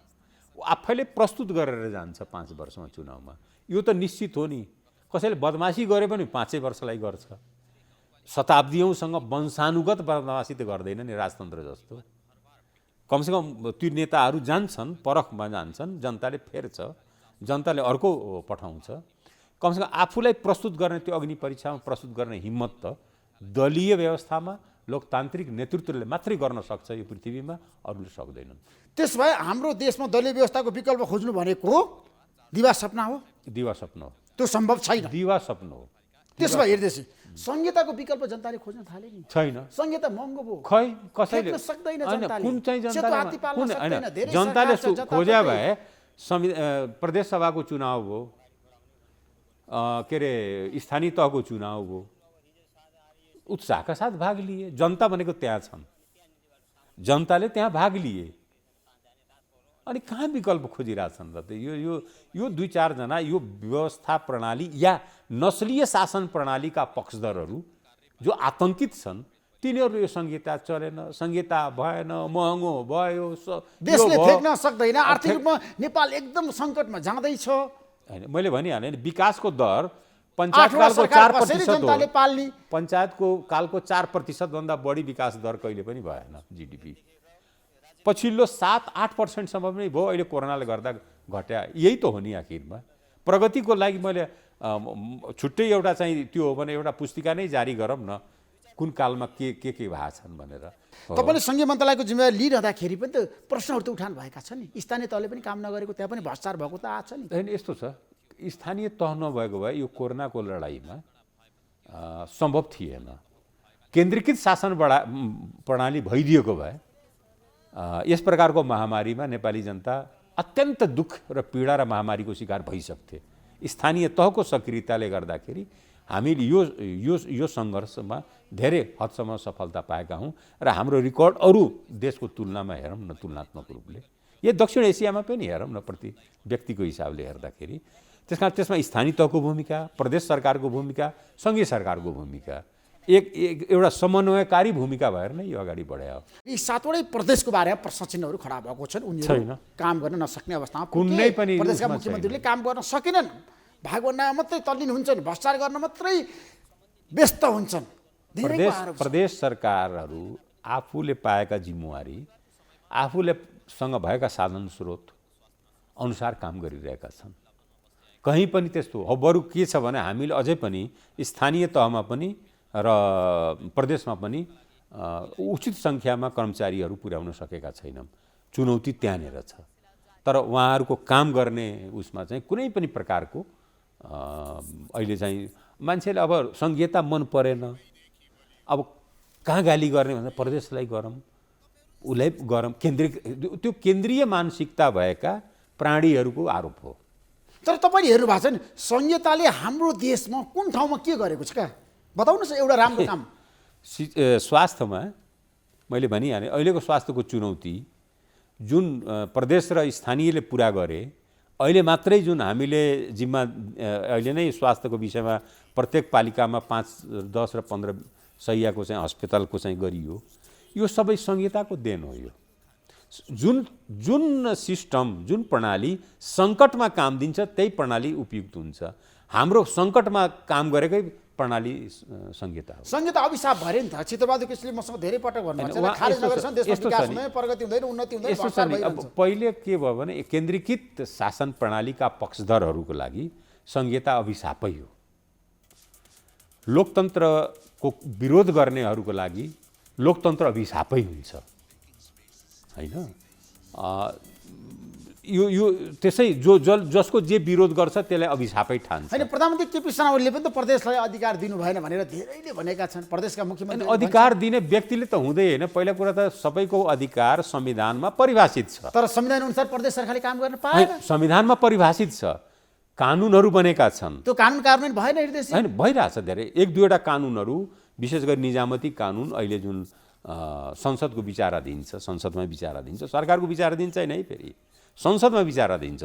आफैले प्रस्तुत गरेर जान्छ 5 वर्षमा चुनावमा। यो त निश्चित हो नि, कसैले बदमासी गरे पनि 5 वर्षलाई गर्छ। शताब्दीौँसँग वंशानुगत बदमासी त गर्दैन नि राजतन्त्र जस्तो। कमसेकम त्यो नेताहरू जान्छन्, परखमा जान्छन्, जनताले फेर्छ, जनताले अर्को पठाउँछ। कमसेकम आफूलाई प्रस्तुत गर्ने, त्यो अग्नि परीक्षामा प्रस्तुत गर्ने हिम्मत त दलीय व्यवस्थामा लोकतान्त्रिक नेतृत्वले मात्रै गर्न सक्छ यो पृथ्वीमा, अरूले सक्दैनन्। त्यस भए हाम्रो देशमा दलीय व्यवस्थाको विकल्प खोज्नु भनेको दिवा सपना हो? दिवा सपना हो, त्यो सम्भव छैन। दिवा सपना हो। त्यसो भए हेर्दैछ संहिताको विकल्प जनताले खोज्न थाले नि। छैन, संहिता महँगो भयो, खै कसैले सक्दैन हैन, जनताले। कुन चाहिँ सेतो हात्ती पाल्न कुन सक्दैन, हैन, धेरै जनताले सरकार छ, खोज्या जताततै। भए प्रदेश सभाको चुनाव हो, के अरे स्थानीय तहको चुनाव हो, उत्साहका साथ भाग लिए। जनता भनेको त्यहाँ छन्, जनताले त्यहाँ भाग लिए। अनि कहाँ विकल्प खोजिरहेछन् र? त यो 2-4 जना यो व्यवस्था प्रणाली या नस्लीय शासन प्रणालीका पक्षधरहरू जो आतंकित छन्, तिनीहरू यो संहिता चलेन, संहिता भएन, महँगो भयो, देशले फेक्न सक्दैन, आर्थिक रूपमा नेपाल एकदम सङ्कटमा जाँदैछ। हैन, मैले भनिहालेँ नि, विकासको दर 8 पञ्चायत वटा कालको सरकार 4% कसरी जनताले हो। पाल्ने? पञ्चायतको कालको 4% भन्दा बढी विकास दर कहिले पनि भएन जिडिपी। पछिल्लो 7-8% सम्म पनि भयो, अहिले कोरोनाले गर्दा घट्या। यही त हो नि आखिरमा। प्रगतिको लागि मैले छुट्टै एउटा चाहिँ त्यो हो भने एउटा पुस्तिका नै जारी गरौँ न, कुन कालमा के भएको छन् भनेर। तपाईँले सङ्घीय मन्त्रालयको जिम्मेवारी लिइरहँदाखेरि पनि त प्रश्नहरू त उठान भएका छन् नि। स्थानीय तहले पनि काम नगरेको, त्यहाँ पनि भ्रष्टाचार भएको त आएको छ नि। होइन, यस्तो छ, स्थानीय तह नभएको भए यो कोरोनाको लडाइँमा सम्भव थिएन। केन्द्रीकृत शासन प्रणाली भइदिएको भए यस प्रकारको महामारीमा नेपाली जनता अत्यन्त दुःख र पीडा र महामारीको शिकार भइसक्थे। स्थानीय तहको सक्रियताले गर्दाखेरि हामीले यो सङ्घर्षमा धेरै हदसम्म सफलता पाएका हौँ र हाम्रो रेकर्ड अरू देशको तुलनामा हेरौँ न, तुलनात्मक रूपले यो दक्षिण एसियामा पनि हेरौँ न, प्रति व्यक्तिको हिसाबले हेर्दाखेरि। त्यसकारण त्यसमा स्थानीय तहको भूमिका, प्रदेश सरकारको भूमिका, सङ्घीय सरकारको भूमिका, एउटा समन्वयकारी भूमिका भएर नै यो अगाडि बढायो। यी 7वटै प्रदेशको बारेमा प्रश्न चिन्हहरू खडा भएको छन्। उनीहरू काम गर्न नसक्ने अवस्थामा कुनै पनि प्रदेशका मुख्यमन्त्रीले काम गर्न सकेनन्, भागभण्डामा मात्रै तल्लीन हुन्छन्, भ्रष्टाचार गर्न मात्रै व्यस्त हुन्छन्। प्रदेश सरकारहरू आफूले पाएका जिम्मेवारी, आफूले सँग भएका साधन स्रोत अनुसार काम गरिरहेका छन्। कहीँ पनि त्यस्तो हो। बरु के छ भने हामीले अझै पनि स्थानीय तहमा पनि र प्रदेशमा पनि उचित सङ्ख्यामा कर्मचारीहरू पुर्याउन सकेका छैनौँ। चुनौती त्यहाँनिर छ। तर उहाँहरूको काम गर्ने उसमा चाहिँ कुनै पनि प्रकारको अहिले चाहिँ मान्छेले अब संहिता मन परेन, अब कहाँ गाली गर्ने भन्दा प्रदेशलाई गरौँ, उसलाई गरौँ, त्यो केन्द्रीय मानसिकता भएका प्राणीहरूको आरोप हो। तर तपाईँले हेर्नु भएको छ नि, संहिताले हाम्रो देशमा कुन ठाउँमा के गरेको छ? क्या बताउनुहोस् एउटा राम्रो काम। स्वास्थ्यमा मैले भनिहालेँ, अहिलेको स्वास्थ्यको चुनौती जुन प्रदेश र स्थानीयले पुरा गरे, अहिले मात्रै जुन हामीले जिम्मा अहिले नै स्वास्थ्यको विषयमा प्रत्येक पालिकामा 5, 10 र 15 शैय्याको चाहिँ अस्पतालको चाहिँ गरियो, यो सबै संहिताको देन हो। यो जुन सिस्टम, जुन प्रणाली सङ्कटमा काम दिन्छ त्यही प्रणाली उपयुक्त हुन्छ। हाम्रो सङ्कटमा काम गरेकै प्रणाली संहिता हो। संहिता अभिशाप भरे नि त। चित्रबहादुर केसीले मसँग धेरै पटक भन्नुहुन्छ, खारेज नगरेसम्म देशमा विकास हुँदैन, प्रगति हुँदैन, उन्नति हुँदैन, भ्रष्टाचार भइरहन्छ। पहिले के भयो भने केन्द्रीकृत शासन प्रणालीका पक्षधरहरूको लागि संहिता अभिशापै हो। लोकतन्त्रको विरोध गर्नेहरूको लागि लोकतन्त्र अभिशापै हुन्छ, हैन? यो त्यसै जसको जे विरोध गर्छ त्यसलाई अभिशापै ठान्छ। हैन, प्रधानमन्त्री केपी शर्मा ओलीले पनि त प्रदेशलाई अधिकार दिनु भएन भनेर धेरैले भनेका छन्। प्रदेशका मुख्यमन्त्री अधिकार दिने व्यक्तिले त हुँदै होइन। पहिला कुरा त सबैको अधिकार संविधानमा परिभाषित छ, तर संविधान अनुसार प्रदेश सरकारले काम गर्न पाएन। संविधानमा परिभाषित छ, कानुनहरू बनेका छन्, त्यो कानुन कार्यान्वयन भएन। होइन, भइरहेछ धेरै। 1-2वटा कानुनहरू विशेष गरी निजामती कानुन अहिले जुन संसदको विचाराधीन छ, संसदमा विचाराधीन छ, सरकारको विचाराधीन छैन है, फेरि संसदमा विचाराधीन छ।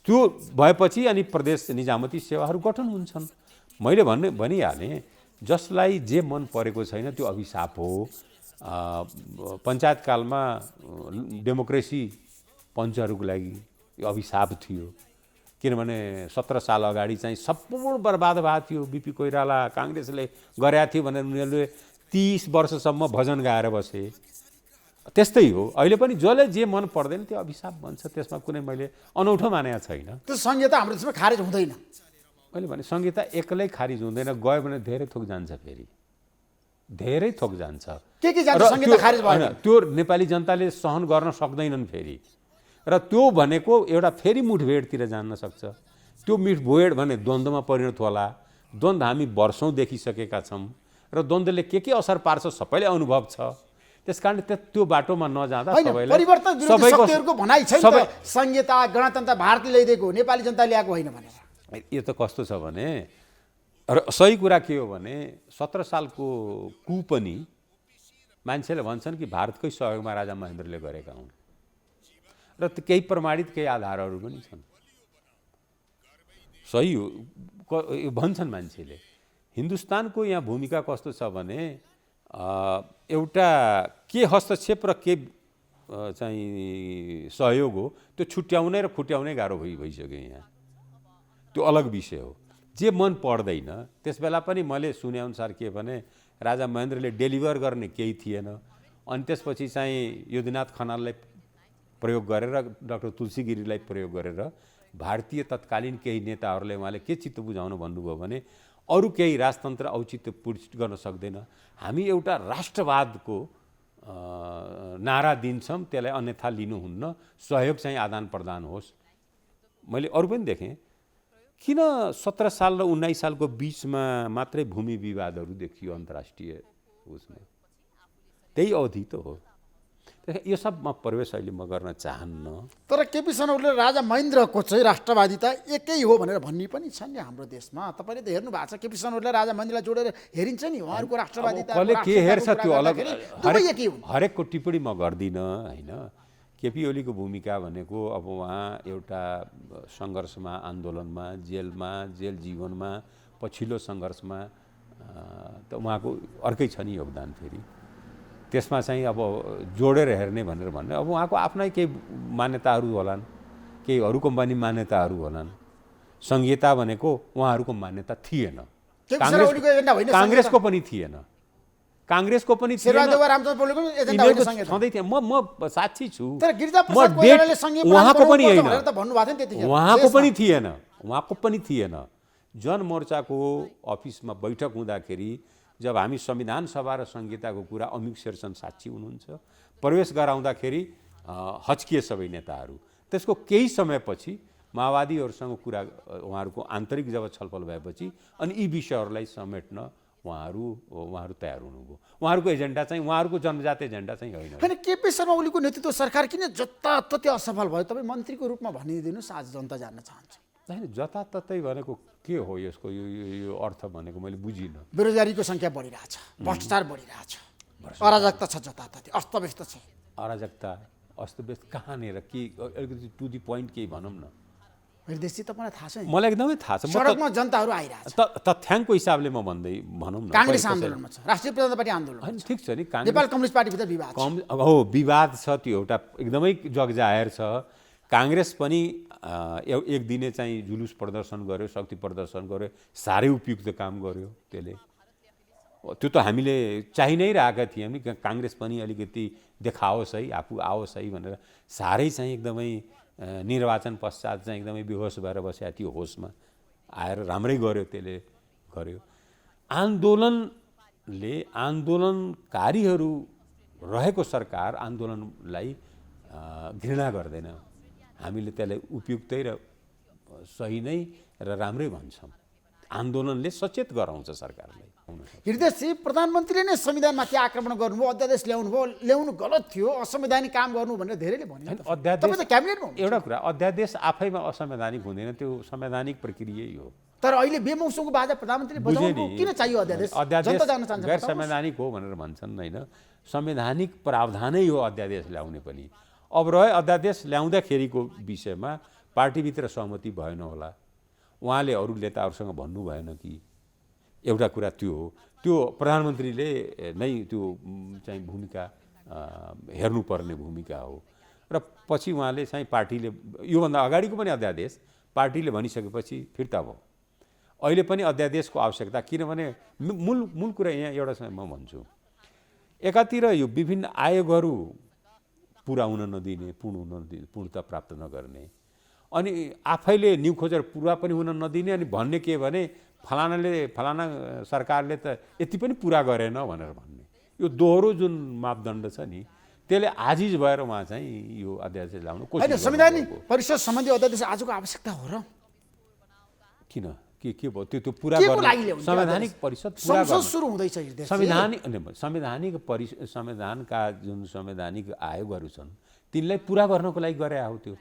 त्यो भएपछि अनि प्रदेश निजामती सेवाहरू गठन हुन्छन्। मैले भनिहालेँ, जसलाई जे मन परेको छैन त्यो अभिशाप हो। पञ्चायतकालमा डेमोक्रेसी पञ्चहरूको लागि यो अभिशाप थियो, किनभने 17 साल अगाडि चाहिँ सम्पूर्ण बर्बाद भएको थियो। बिपी कोइराला काङ्ग्रेसले गरेका थियो भनेर उनीहरूले 30 वर्षसम्म भजन गाएर बसे। त्यस्तै हो, अहिले पनि जसले जे मन पर्दैन त्यो अभिशाप भन्छ। त्यसमा कुनै मैले अनौठो मानेको छैन। त्यो संहिता हाम्रो देशमा खारेज हुँदैन। मैले भने संहिता एक्लै खारिज हुँदैन, गयो भने धेरै थोक जान्छ, फेरि धेरै थोक जान्छ। के जान्छ संहिता खारेज भयो? त्यो नेपाली जनताले सहन गर्न सक्दैनन् फेरि। र त्यो भनेको एउटा फेरि मुठभेडतिर जान्न सक्छ। त्यो मुठभेड भने द्वन्द्वमा परिणत होला। द्वन्द्व हामी वर्षौँ देखिसकेका छौँ र द्वन्द्वले के असर पार्छ सबैले अनुभव छ। त्यसकारण त्यो बाटोमा नजाँदा सबैलाई परिवर्तन विरोधी शक्तिहरूको भनाइ छैन त संहिता गणतन्त्र भारतले ल्याइदिएको नेपाली जनता ल्याएको होइन भनेर। यो त कस्तो छ भने, र सही कुरा के हो भने 17 सालको कु पनि मान्छेले भन्छन् कि भारतकै सहयोगमा राजा महेन्द्रले गरेका हुन्, र केही प्रमाणित केही आधारहरू पनि छन्। सही हो भन्छन् मान्छेले। हिन्दुस्तानको यहाँ भूमिका कस्तो छ भने एउटा के हस्तक्षेप र के चाहिँ सहयोग हो त्यो छुट्याउने र खुट्याउने गाह्रो भइसक्यो। यहाँ त्यो अलग विषय हो। जे मन पर्दैन त्यस बेला पनि मैले सुनेअनुसार के भने राजा महेन्द्रले डेलिभर गर्ने केही थिएन। अनि त्यसपछि चाहिँ योगीनाथ खनाललाई प्रयोग गरेर डाक्टर तुलसी गिरीलाई प्रयोग गरेर भारतीय तत्कालीन केही नेताहरूले उहाँले के चित्त बुझाउनु भन्नुभयो भने अरू केही राजतन्त्र औचित्य पूर्ति गर्न सक्दैन, हामी एउटा राष्ट्रवादको नारा दिन्छौँ, त्यसलाई अन्यथा लिनुहुन्न, सहयोग चाहिँ आदान प्रदान होस्। मैले अरू पनि देखेँ, किन 17 साल र 19 सालको बिचमा मात्रै भूमि विवादहरू देखियो अन्तर्राष्ट्रिय उसमा? त्यही अवधि त हो। यो सबमा प्रवेश अहिले म गर्न चाहन्न। तर केपी शर्मा ओलीले राजा महेन्द्रको चाहिँ राष्ट्रवादिता एकै हो भनेर भन्ने पनि छ नि हाम्रो देशमा। तपाईँले त हेर्नु भएको छ, केपी शर्मा ओलीले राजा महेन्द्रलाई जोडेर हेरिन्छ नि, उहाँहरूको राष्ट्रवादिता कसले के हेर्छ त्यो अलग। हरेकको टिप्पणी म गर्दिनँ होइन। केपी ओलीको भूमिका भनेको अब उहाँ एउटा सङ्घर्षमा, आन्दोलनमा, जेल जीवनमा, पछिल्लो सङ्घर्षमा त उहाँको अर्कै छ नि योगदान। फेरि त्यसमा चाहिँ अब जोडेर हेर्ने भनेर भन्ने अब उहाँको आफ्नै केही मान्यताहरू होलान्, केही अरूको पनि मान्यताहरू होलान्। संहिता भनेको उहाँहरूको मान्यता थिएन, काङ्ग्रेसको पनि थिएन, काङ्ग्रेसको पनि छँदै थियो। म साक्षी छु, उहाँको पनि होइन, उहाँको पनि थिएन, उहाँको पनि थिएन। जनमोर्चाको अफिसमा बैठक हुँदाखेरि जब हामी संविधान सभा र संहिताको कुरा अमिक शेरचन साक्षी हुनुहुन्छ, प्रवेश गराउँदाखेरि हच्किए सबै नेताहरू। त्यसको केही समयपछि माओवादीहरूसँग कुरा उहाँहरूको आन्तरिक जब छलफल भएपछि अनि यी विषयहरूलाई समेट्न उहाँहरू तयार हुनुभयो। उहाँहरूको एजेन्डा चाहिँ उहाँहरूको जन्मजात एजेन्डा चाहिँ होइन। केपी शर्मा ओलीको नेतृत्व सरकार किन जताततै असफल भयो? तपाईँ मन्त्रीको रूपमा भनिदिनुहोस्, आज जनता जान्न चाहन्छ। होइन, जताततै भनेको के हो? यसको यो अर्थ भनेको मैले बुझिनँ। बेरोजगारीको सङ्ख्या बढिरहेछ, भ्रष्टाचार बढिरहेछ, अराजकता छ, जताततै अस्तव्यस्त छ। अराजकता अस्तव्यस्त कहाँनिर के अलिकति टु दि पोइन्ट केही भनौँ न। हृदयजी तपाईँलाई थाहा छ? मलाई एकदमै थाहा छ। सडकमा जनताहरू आइरहेछ। तथ्याङ्कको हिसाबले म भनौँ न, काङ्ग्रेस आन्दोलनमा छ, राष्ट्रिय प्रजातन्त्र पार्टी आन्दोलन। होइन, ठिक छ नि, नेपाल कम्युनिस्ट पार्टीभित्र विवाद हो, विवाद छ, त्यो एउटा एकदमै जगजाहेर छ। काङ्ग्रेस पनि एक दिने चाहिँ जुलुस प्रदर्शन गर्यो, शक्ति प्रदर्शन गर्यो, साह्रै उपयुक्त काम गर्यो। त्यसले त्यो त हामीले चाहि नै रहेका थियौँ नि, काङ्ग्रेस पनि अलिकति देखाओस् है, आफू आओस् है भनेर। साह्रै चाहिँ एकदमै निर्वाचन पश्चात चाहिँ एकदमै बेहोस भएर बसेका थियो, होसमा आएर राम्रै गर्यो, त्यसले गर्यो। आन्दोलनकारीहरू रहेको सरकार आन्दोलनलाई घृणा गर्दैन। हामीले त्यसलाई उपयुक्तै र सही नै र राम्रै भन्छौँ। आन्दोलनले सचेत गराउँछ सरकारलाई। हृदयजी, प्रधानमन्त्रीले नै संविधानमाथि आक्रमण गर्नुभयो, अध्यादेश ल्याउनु गलत थियो, असंवैधानिक काम गर्नु भनेर धेरैले भन्यो। एउटा कुरा, अध्यादेश आफैमा असंवैधानिक हुँदैन, त्यो संवैधानिक प्रक्रियै हो। तर अहिले बेमौसमको बाजा प्रधानमन्त्रीले बजाउनु किन चाहियो अध्यादेश? जनता जान्न चाहन्छ गैर संवैधानिक हो भनेर भन्छन् होइन, संवैधानिक प्रावधानै हो अध्यादेश ल्याउने पनि। अब रह्यो अध्यादेश ल्याउँदाखेरिको विषयमा पार्टीभित्र सहमति भएन होला, उहाँले अरू नेताहरूसँग भन्नु भएन कि, एउटा कुरा त्यो हो। त्यो प्रधानमन्त्रीले नै त्यो चाहिँ भूमिका हेर्नुपर्ने भूमिका हो। र पछि उहाँले चाहिँ पार्टीले योभन्दा अगाडिको पनि अध्यादेश पार्टीले भनिसकेपछि फिर्ता भयो। अहिले पनि अध्यादेशको आवश्यकता, किनभने मूल कुरा यहाँ एउटा चाहिँ म भन्छु, एकातिर यो विभिन्न आयोगहरू पुरा हुन नदिने, पूर्णता प्राप्त नगर्ने, अनि आफैले न्यु खोजेर पुरा पनि हुन नदिने, अनि भन्ने के भने फलाना सरकारले त यति पनि पुरा गरेन भनेर भन्ने, यो दोहोरो जुन मापदण्ड छ नि त्यसले आजिज भएर उहाँ चाहिँ यो अध्यादेश ल्याउनु कोसिस गर्नु। संवैधानिक परिषद सम्बन्धी अध्यादेश आजको आवश्यकता हो र? किन के भयो त्यो पुरा गर्न? संवैधानिक परिषद पुरा गर्न सुरु हुँदैछ हृदय। संविधानका जुन संवैधानिक आयोगहरू छन् तिनलाई पुरा गर्नको लागि गरे हो। त्यो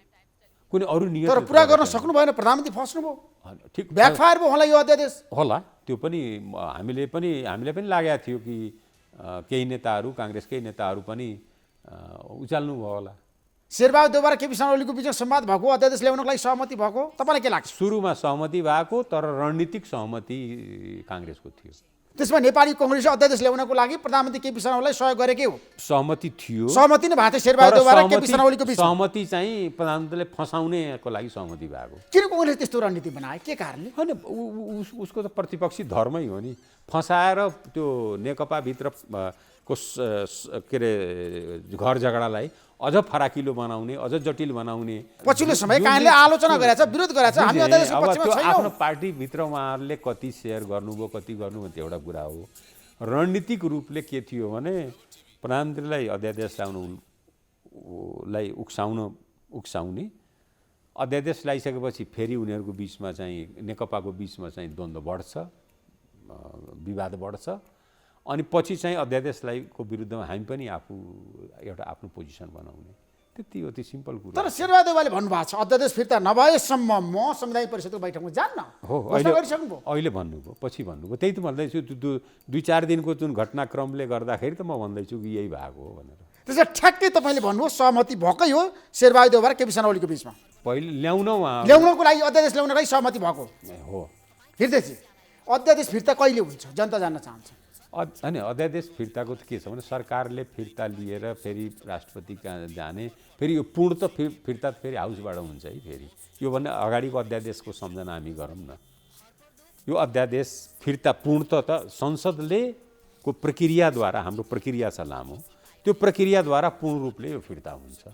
कुनै अरू नियम तर पुरा गर्न सक्नु भएन, प्रधानमन्त्री फस्नुभयो, ठिक ब्याकफायर भयो होला यो अध्यादेश होला। त्यो पनि हामीले पनि लागेको थियो कि केही नेताहरू, काङ्ग्रेसकै नेताहरू पनि उचाल्नु भयो होला। शेरबहादुर देउवा र केपी शर्मा ओलीको बिचमा संवाद भएको, अध्यादेश ल्याउनको लागि सहमति भएको, तपाईँलाई के लाग्छ? सुरुमा सहमति भएको, तर रणनीतिक सहमति काङ्ग्रेसको थियो। त्यसमा नेपाली कङ्ग्रेसले अध्यादेश ल्याउनको लागि प्रधानमन्त्री केपी शर्मा ओलीलाई सहयोग गरेकै हो। सहमति थियो, सहमति नै भएको थियो शेरबहादुर देउवा र केपी शर्मा ओलीको बिचमा। सहमति चाहिँ प्रधानमन्त्रीले फसाउनेको लागि सहमति भएको। किन कङ्ग्रेसले त्यस्तो रणनीति बनाए, के कारणले? होइन, उसको त प्रतिपक्षी धर्मै हो नि, फसाएर त्यो नेकपाभित्र को के अरे घर झगडालाई अझ फराकिलो बनाउने, अझ जटिल बनाउने। पछिल्लो समय काङ्ग्रेसले आलोचना गरेछ, विरोध गरेछ, हामी अध्यादेशको पक्षमा छैनौँ। आफ्नो पार्टीभित्र उहाँहरूले कति सेयर गर्नुभयो, कति गर्नुभयो त्यो एउटा कुरा हो। रणनीतिक रूपले के थियो भने प्रधानमन्त्रीलाई अध्यादेश ल्याउनुलाई उक्साउने, अध्यादेश ल्याइसकेपछि फेरि उनीहरूको बिचमा चाहिँ नेकपाको बिचमा चाहिँ द्वन्द्व बढ्छ, विवाद बढ्छ, अनि पछि चाहिँ अध्यादेशलाई को विरुद्धमा हामी पनि एउटा आफ्नो पोजिसन बनाउने, त्यति हो। त्यो सिम्पल कुरा। तर शेरबहादुर देउवाले भन्नुभएको छ अध्यादेश फिर्ता नभएसम्म म संवैधानिक परिषदको बैठकमा जान्न हो। अहिले भन्नुभयो, पछि भन्नुभयो, त्यही त भन्दैछु। 2-4 दिनको जुन घटनाक्रमले गर्दाखेरि त म भन्दैछु कि यही भएको हो भनेर। त्यसमा ठ्याक्कै तपाईँले भन्नुभयो सहमति भएकै हो शेरबहादुर देउवा र केपी शर्मा ओलीको बिचमा। पहिले ल्याउनको लागि अध्यादेश ल्याउनको लागि सहमति भएको हो। हृदयजी, अध्यादेश फिर्ता कहिले हुन्छ जनता जान्न चाहन्छ? होइन, अध्यादेश फिर्ताको त के छ भने सरकारले फिर्ता लिएर फेरि राष्ट्रपति कहाँ जाने, फेरि यो पूर्ण त फिर्ता फेरि हाउसबाट हुन्छ है। फेरि योभन्दा अगाडिको अध्यादेशको सम्झना हामी गरौँ न। यो अध्यादेश फिर्ता पूर्णत त संसदले को प्रक्रियाद्वारा, हाम्रो प्रक्रिया छ लामो, त्यो प्रक्रियाद्वारा पूर्ण रूपले यो फिर्ता हुन्छ।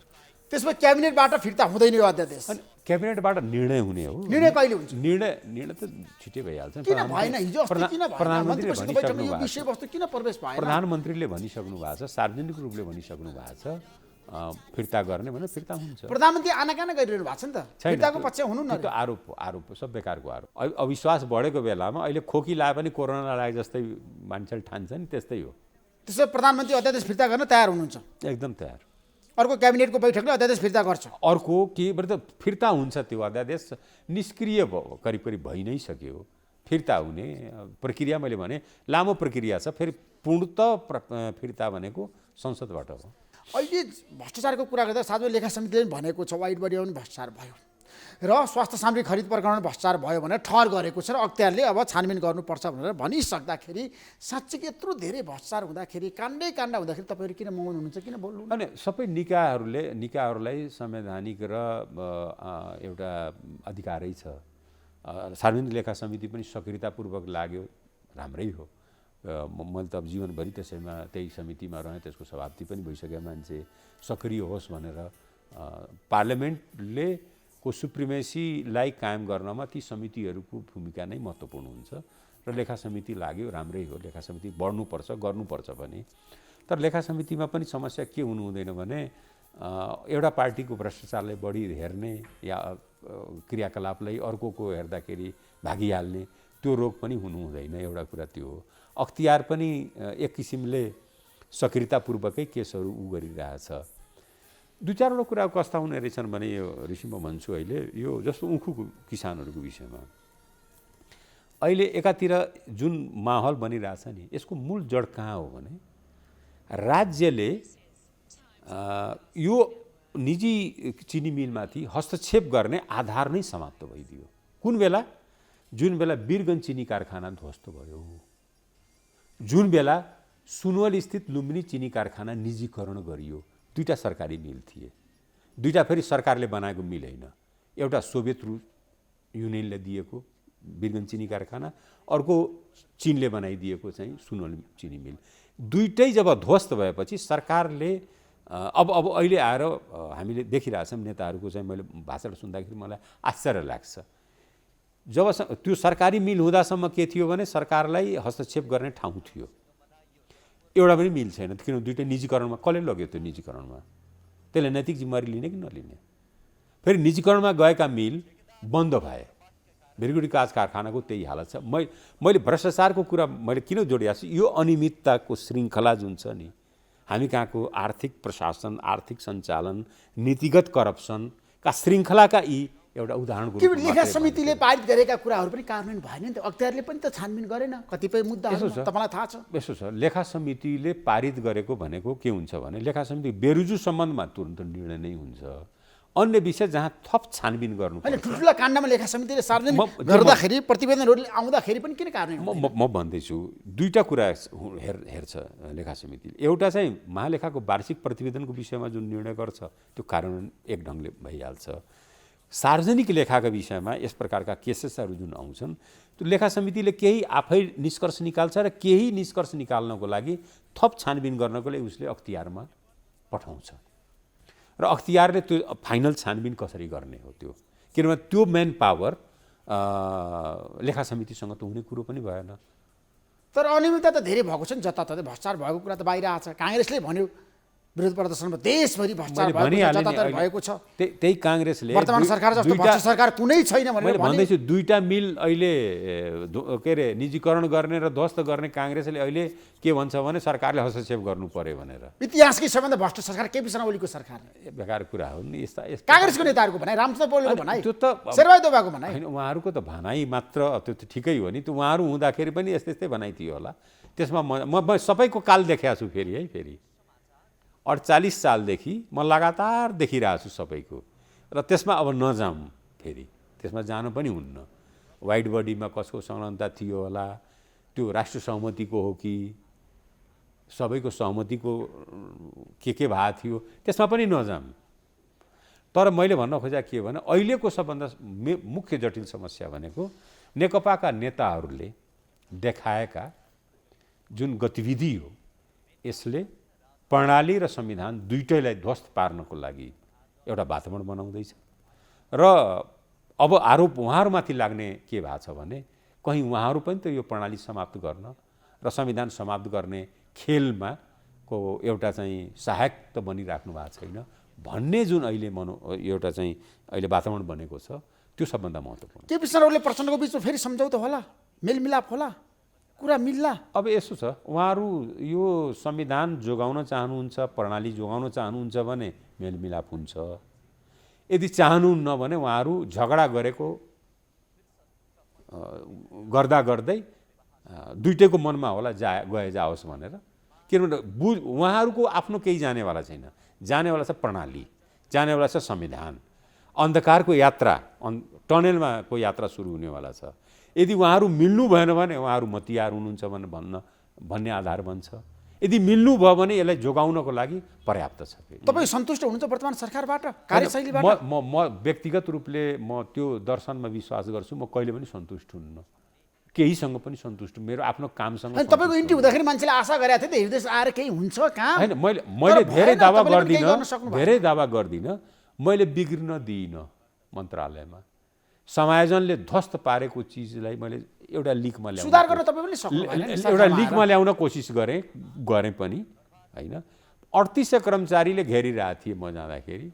त्यसमा क्याबिनेटबाट फिर्ता हुँदैन यो अध्यादेश? क्याबिनेटबाट निर्णय हुने हो। निर्णय कहिले हुन्छ? निर्णय त छिटै भइहाल्छ। किन भएन हिजो अस्ति? किन भएन? प्रधानमन्त्रीले भनिसक्नु भएको छ, विषयवस्तु किन प्रवेश भएन? प्रधानमन्त्रीले भनिसक्नु भएको छ, सार्वजनिक रूपले भनिसक्नु भएको छ फिर्ता गर्ने भने फिर्ता हुन्छ। प्रधानमन्त्री आनाकाना गरिरहनु भएको छ नि त, फिर्ताको पक्ष हुनु न। त्यो आरोप सब बेकारको आरोप। अविश्वास बढेको बेलामा अहिले खोकी लाए पनि कोरोना लागे जस्तै मान्छेले ठान्छ नि, त्यस्तै हो। त्यसो प्रधानमन्त्री अध्यादेश फिर्ता गर्न तयार हुनुहुन्छ? एकदम तयार। अर्को क्याबिनेटको बैठकले अध्यादेश फिर्ता गर्छ? अर्को के त फिर्ता हुन्छ, त्यो अध्यादेश निष्क्रिय करिब भइ नै सक्यो। फिर्ता हुने प्रक्रिया मैले भने लामो प्रक्रिया छ। फेरि पूर्णत फिर्ता भनेको संसदबाट हो। अहिले भ्रष्टाचारको कुरा गर्दा साझा लेखा समितिले पनि भनेको छ वाइट बडीमा पनि भ्रष्टाचार भयो र स्वास्थ्य सामग्री खरिद प्रकरणमा भ्रष्टाचार भयो भनेर ठहर गरेको छ र अख्तियारले अब छानबिन गर्नुपर्छ भनेर भनिसक्दाखेरि साँच्चै यत्रो धेरै भ्रष्टाचार हुँदाखेरि काण्ड हुँदाखेरि तपाईँहरू किन मौन हुनुहुन्छ, किन बोल्नु? अनि सबै निकायहरूलाई संवैधानिक र एउटा अधिकारै छ। सार्वजनिक लेखा समिति पनि सक्रियतापूर्वक लाग्यो, राम्रै हो। मैले त अब जीवनभरि त्यही समितिमा रहेँ, त्यसको सभापति पनि भइसक्यो मान्छे। सक्रिय होस् भनेर पार्लियामेन्टले को सुप्रिमेसीलाई कायम गर्नमा ती समितिहरूको भूमिका नै महत्त्वपूर्ण हुन्छ र लेखा समिति लाग्यो, राम्रै हो। लेखा समिति बढ्नुपर्छ, गर्नुपर्छ पनि। तर लेखा समितिमा पनि समस्या के हुनु हुँदैन भने एउटा पार्टीको भ्रष्टाचारलाई बढी हेर्ने या क्रियाकलापलाई अर्कोको हेर्दाखेरि भागिहाल्ने त्यो रोग पनि हुनु हुँदैन। एउटा कुरा त्यो हो। अख्तियार पनि एक किसिमले सक्रियतापूर्वकै केसहरू गरिरहेछ। 2-4वटा कुरा कस्ता हुने रहेछन् भने यो ऋषि म भन्छु अहिले, यो जस्तो उखुको किसानहरूको विषयमा अहिले एकातिर जुन माहौल बनिरहेछ नि यसको मूल जड कहाँ हो भने राज्यले यो निजी चिनी मिलमाथि हस्तक्षेप गर्ने आधार नै समाप्त भइदियो। कुन बेला? जुन बेला वीरगञ्ज चिनी कारखाना ध्वस्त भयो, जुन बेला सुनवल स्थित लुम्बिनी चिनी कारखाना निजीकरण गरियो। दुईटा सरकारी मिल थिए, दुईटा फेरि सरकारले बनाएको मिल होइन। एउटा सोभियत युनियनले दिएको वीरगञ्ज चिनी कारखाना, अर्को चीनले बनाइदिएको चाहिँ सुनवल चिनी मिल। दुईटै जब ध्वस्त भएपछि सरकारले अब अहिले आएर हामीले देखिरहेछौँ नेताहरूको चाहिँ मैले भाषण सुन्दाखेरि मलाई आश्चर्य लाग्छ। जब त्यो सरकारी मिल हुँदासम्म के थियो भने सरकारलाई हस्तक्षेप गर्ने ठाउँ थियो। एउटा पनि मिल छैन, किन दुईटै निजीकरणमा कसले लग्यो? त्यो निजीकरणमा त्यसले नैतिक जिम्मेवारी लिने कि नलिने? फेरि निजीकरणमा गएका मिल बन्द भए। भेरगुडी काँच कारखानाको त्यही हालत छ। मैले भ्रष्टाचारको कुरा मैले किन जोडिएको छु? यो अनियमितताको श्रृङ्खला जुन छ नि, हामी कहाँको आर्थिक प्रशासन, आर्थिक सञ्चालन, नीतिगत करप्सनका श्रृङ्खलाका यी एउटा उदाहरणको रूपमा लेखा समितिले पारित गरेका कुराहरू पनि कार्यान्वयन भएन नि त। अख्तियारले पनि त छानबिन गरेन कतिपय मुद्दाहरू, तपाईँलाई थाहा छ? यसो छ, लेखा समितिले पारित गरेको भनेको के हुन्छ भने लेखा समिति बेरुजु सम्बन्धमा तुरन्त निर्णय नै हुन्छ। अन्य विषय जहाँ थप छानबिन गर्नु होइन, ठुल्ठुला काण्डमा लेखा समितिले सार्वजनिक गर्दाखेरि प्रतिवेदनहरू आउँदाखेरि पनि किन कार्यान्वयन? म भन्दैछु दुईटा कुरा हेर्छ लेखा समितिले। एउटा चाहिँ महालेखाको वार्षिक प्रतिवेदनको विषयमा जुन निर्णय गर्छ त्यो कार्यान्वयन एक ढङ्गले भइहाल्छ। सार्वजनिक लेखाका विषयमा यस प्रकारका केसेसहरू जुन आउँछन् त्यो लेखा समितिले केही आफै निष्कर्ष निकाल्छ र केही निष्कर्ष निकाल्नको लागि थप छानबिन गर्नको लागि उसले अख्तियारमा पठाउँछ र अख्तियारले त्यो फाइनल छानबिन कसरी गर्ने हो त्यो, किनभने त्यो मेन पावर लेखा समितिसँग त हुने कुरो पनि भएन। तर अनियमितता त धेरै भएको छ नि, जताततै भ्रष्टाचार भएको कुरा त बाहिर आएको छ। काङ्ग्रेसले भन्यो विरोध प्रदर्शनमा देशभरि भ्रष्टाचार भएको छ। त्यही काङ्ग्रेसले वर्तमान सरकार जस्तो भ्रष्ट सरकार कुनै छैन भनेर भन्दैछु। दुईटा मिल अहिले के अरे निजीकरण गर्ने र ध्वस्त गर्ने काङ्ग्रेसले अहिले के भन्छ भने सरकारले हस्तक्षेप गर्नु पर्यो भनेर। इतिहासकै सबैभन्दा भ्रष्ट सरकार केपी शर्मा ओलीको सरकार। बेकार कुरा हो नि यस्ता। काङ्ग्रेसको नेताहरूको भनाइ, रामचन्द्र पौडेलको भनाइ, त्यो त शेरबहादुर देउवाको भनाइ होइन, उहाँहरूको त भनाइ मात्र त्यो त ठिकै हो नि। त्यो उहाँहरू हुँदाखेरि पनि यस्तै भनाइ थियो होला। त्यसमा म सबैको काल देखाएको छु फेरि है। फेरि 48 सालदेखि म लगातार देखिरहेको छु सबैको, र त्यसमा अब नजाऊँ फेरि, त्यसमा जानु पनि हुन्न। वाइड बडीमा कसको संलग्नता थियो होला, त्यो राष्ट्रिय सहमतिको हो कि सबैको सहमतिको के भएको थियो, त्यसमा पनि नजाऊँ। तर मैले भन्न खोजेको के भने अहिलेको सबभन्दा मुख्य जटिल समस्या भनेको नेकपाका नेताहरूले देखाएका जुन गतिविधि हो यसले प्रणाली र संविधान दुईटैलाई ध्वस्त पार्नको लागि एउटा वातावरण बनाउँदैछ। र अब आरोप उहाँहरूमाथि लाग्ने के भएको छ भने कहीँ उहाँहरू पनि त यो प्रणाली समाप्त गर्न र संविधान समाप्त गर्ने खेलमा को एउटा चाहिँ सहायक त बनिराख्नु भएको छैन भन्ने जुन अहिले एउटा चाहिँ अहिले वातावरण बनेको छ त्यो सबभन्दा महत्त्वपूर्ण। केपी शर्माले प्रचण्डको बिचमा फेरि सम्झौता होला, मेलमिलाप होला, कुरा मिल्ला? अब यसो छ, उहाँहरू यो संविधान जोगाउन चाहनुहुन्छ, प्रणाली जोगाउन चाहनुहुन्छ भने मेलमिलाप हुन्छ। यदि चाहनुहुन्न भने उहाँहरू झगडा गरेको गर्दा गर्दै दुईटैको मनमा होला गए जाओस् भनेर। किनभने उहाँहरूको आफ्नो केही जानेवाला छैन, जानेवाला छ प्रणाली, जानेवाला छ संविधान। अन्धकारको यात्रा, टनेलमा को यात्रा सुरु हुनेवाला छ। यदि उहाँहरू मिल्नु भएन भने उहाँहरू मतियार हुनुहुन्छ भन्ने आधार बन्छ। यदि मिल्नु भयो भने यसलाई जोगाउनको लागि पर्याप्त छ। तपाईँ सन्तुष्ट हुनुहुन्छ वर्तमान सरकारबाट, कार्यशैलीबाट? म व्यक्तिगत रूपले म त्यो दर्शनमा विश्वास गर्छु। म कहिले पनि सन्तुष्ट हुन्न, केहीसँग पनि सन्तुष्ट, मेरो आफ्नो कामसँग। तपाईँको इन्ट्री हुँदाखेरि मान्छेले आशा गरेको थियो त हृदय आएर केही हुन्छ काम। होइन, मैले धेरै दावा गर्दिनँ, मैले बिग्रिन दिइनँ। मन्त्रालयमा समायोजनले ध्वस्त पारेको चिजलाई मैले एउटा लिकमा ल्याउन, सुधार गर्न तपाईँ पनि सक्नुभएन, एउटा लिकमा ल्याउन कोसिस गरेँ पनि होइन। 3800 कर्मचारीले घेरिरहेको थिएँ म जाँदाखेरि,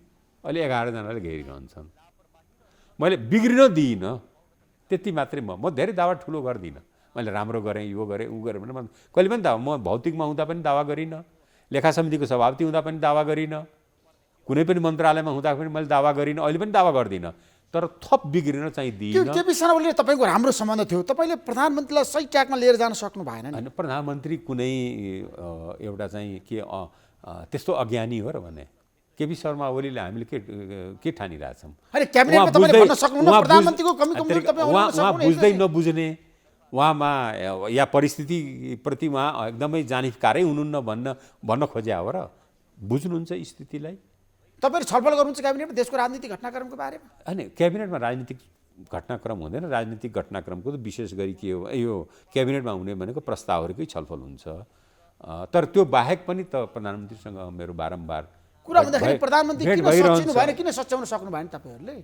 अहिले 11 जनाले घेरिरहन्छन्। मैले बिग्रिन दिइनँ, त्यति मात्रै। म धेरै दावा ठुलो गर्दिनँ। मैले राम्रो गरेँ, यो गरेँ, ऊ गरेँ भने कहिले पनि दावा, म भौतिकमा हुँदा पनि दावा गरिनँ, लेखा समितिको सभापति हुँदा पनि दावा गरिनँ, कुनै पनि मन्त्रालयमा हुँदा पनि मैले दावा गरिनँ, अहिले पनि दावा गर्दिनँ। तर थप बिग्रिन चाहिँ दिइन। केपी शर्मा ओलीले तपाईँको राम्रो सम्बन्ध थियो, तपाईँले प्रधानमन्त्रीलाई सही ट्र्याकमा लिएर जान सक्नु भएन नि। होइन, प्रधानमन्त्री कुनै एउटा चाहिँ के त्यस्तो अज्ञानी हो र भने केपी शर्मा ओलीले हामीले के ठानिरहेछौँ? होइन, क्याबिनेटमा तपाईँले भन्न सक्नुहुन्न प्रधानमन्त्रीको कमी कमजोरी तपाईँ उहाँ बुझ्दै नबुझ्ने, उहाँमा या परिस्थितिप्रति उहाँ एकदमै जानकारै हुनुहुन्न भन्न खोज्या हो र? बुझ्नुहुन्छ स्थितिलाई? तपाईँले छलफल गर्नुहुन्छ क्याबिनेटमा देशको राजनीतिक घटनाक्रमको बारेमा? होइन, क्याबिनेटमा राजनीतिक घटनाक्रम हुँदैन। राजनीतिक घटनाक्रमको त विशेष गरी के हो, यो क्याबिनेटमा हुने भनेको प्रस्तावहरूकै छलफल हुन्छ। तर त्यो बाहेक पनि त प्रधानमन्त्रीसँग मेरो बारम्बार कुरा भन्दाखेरि प्रधानमन्त्री किन सच्याउनु भएन, किन सच्याउन सक्नु भएन तपाईँहरूले?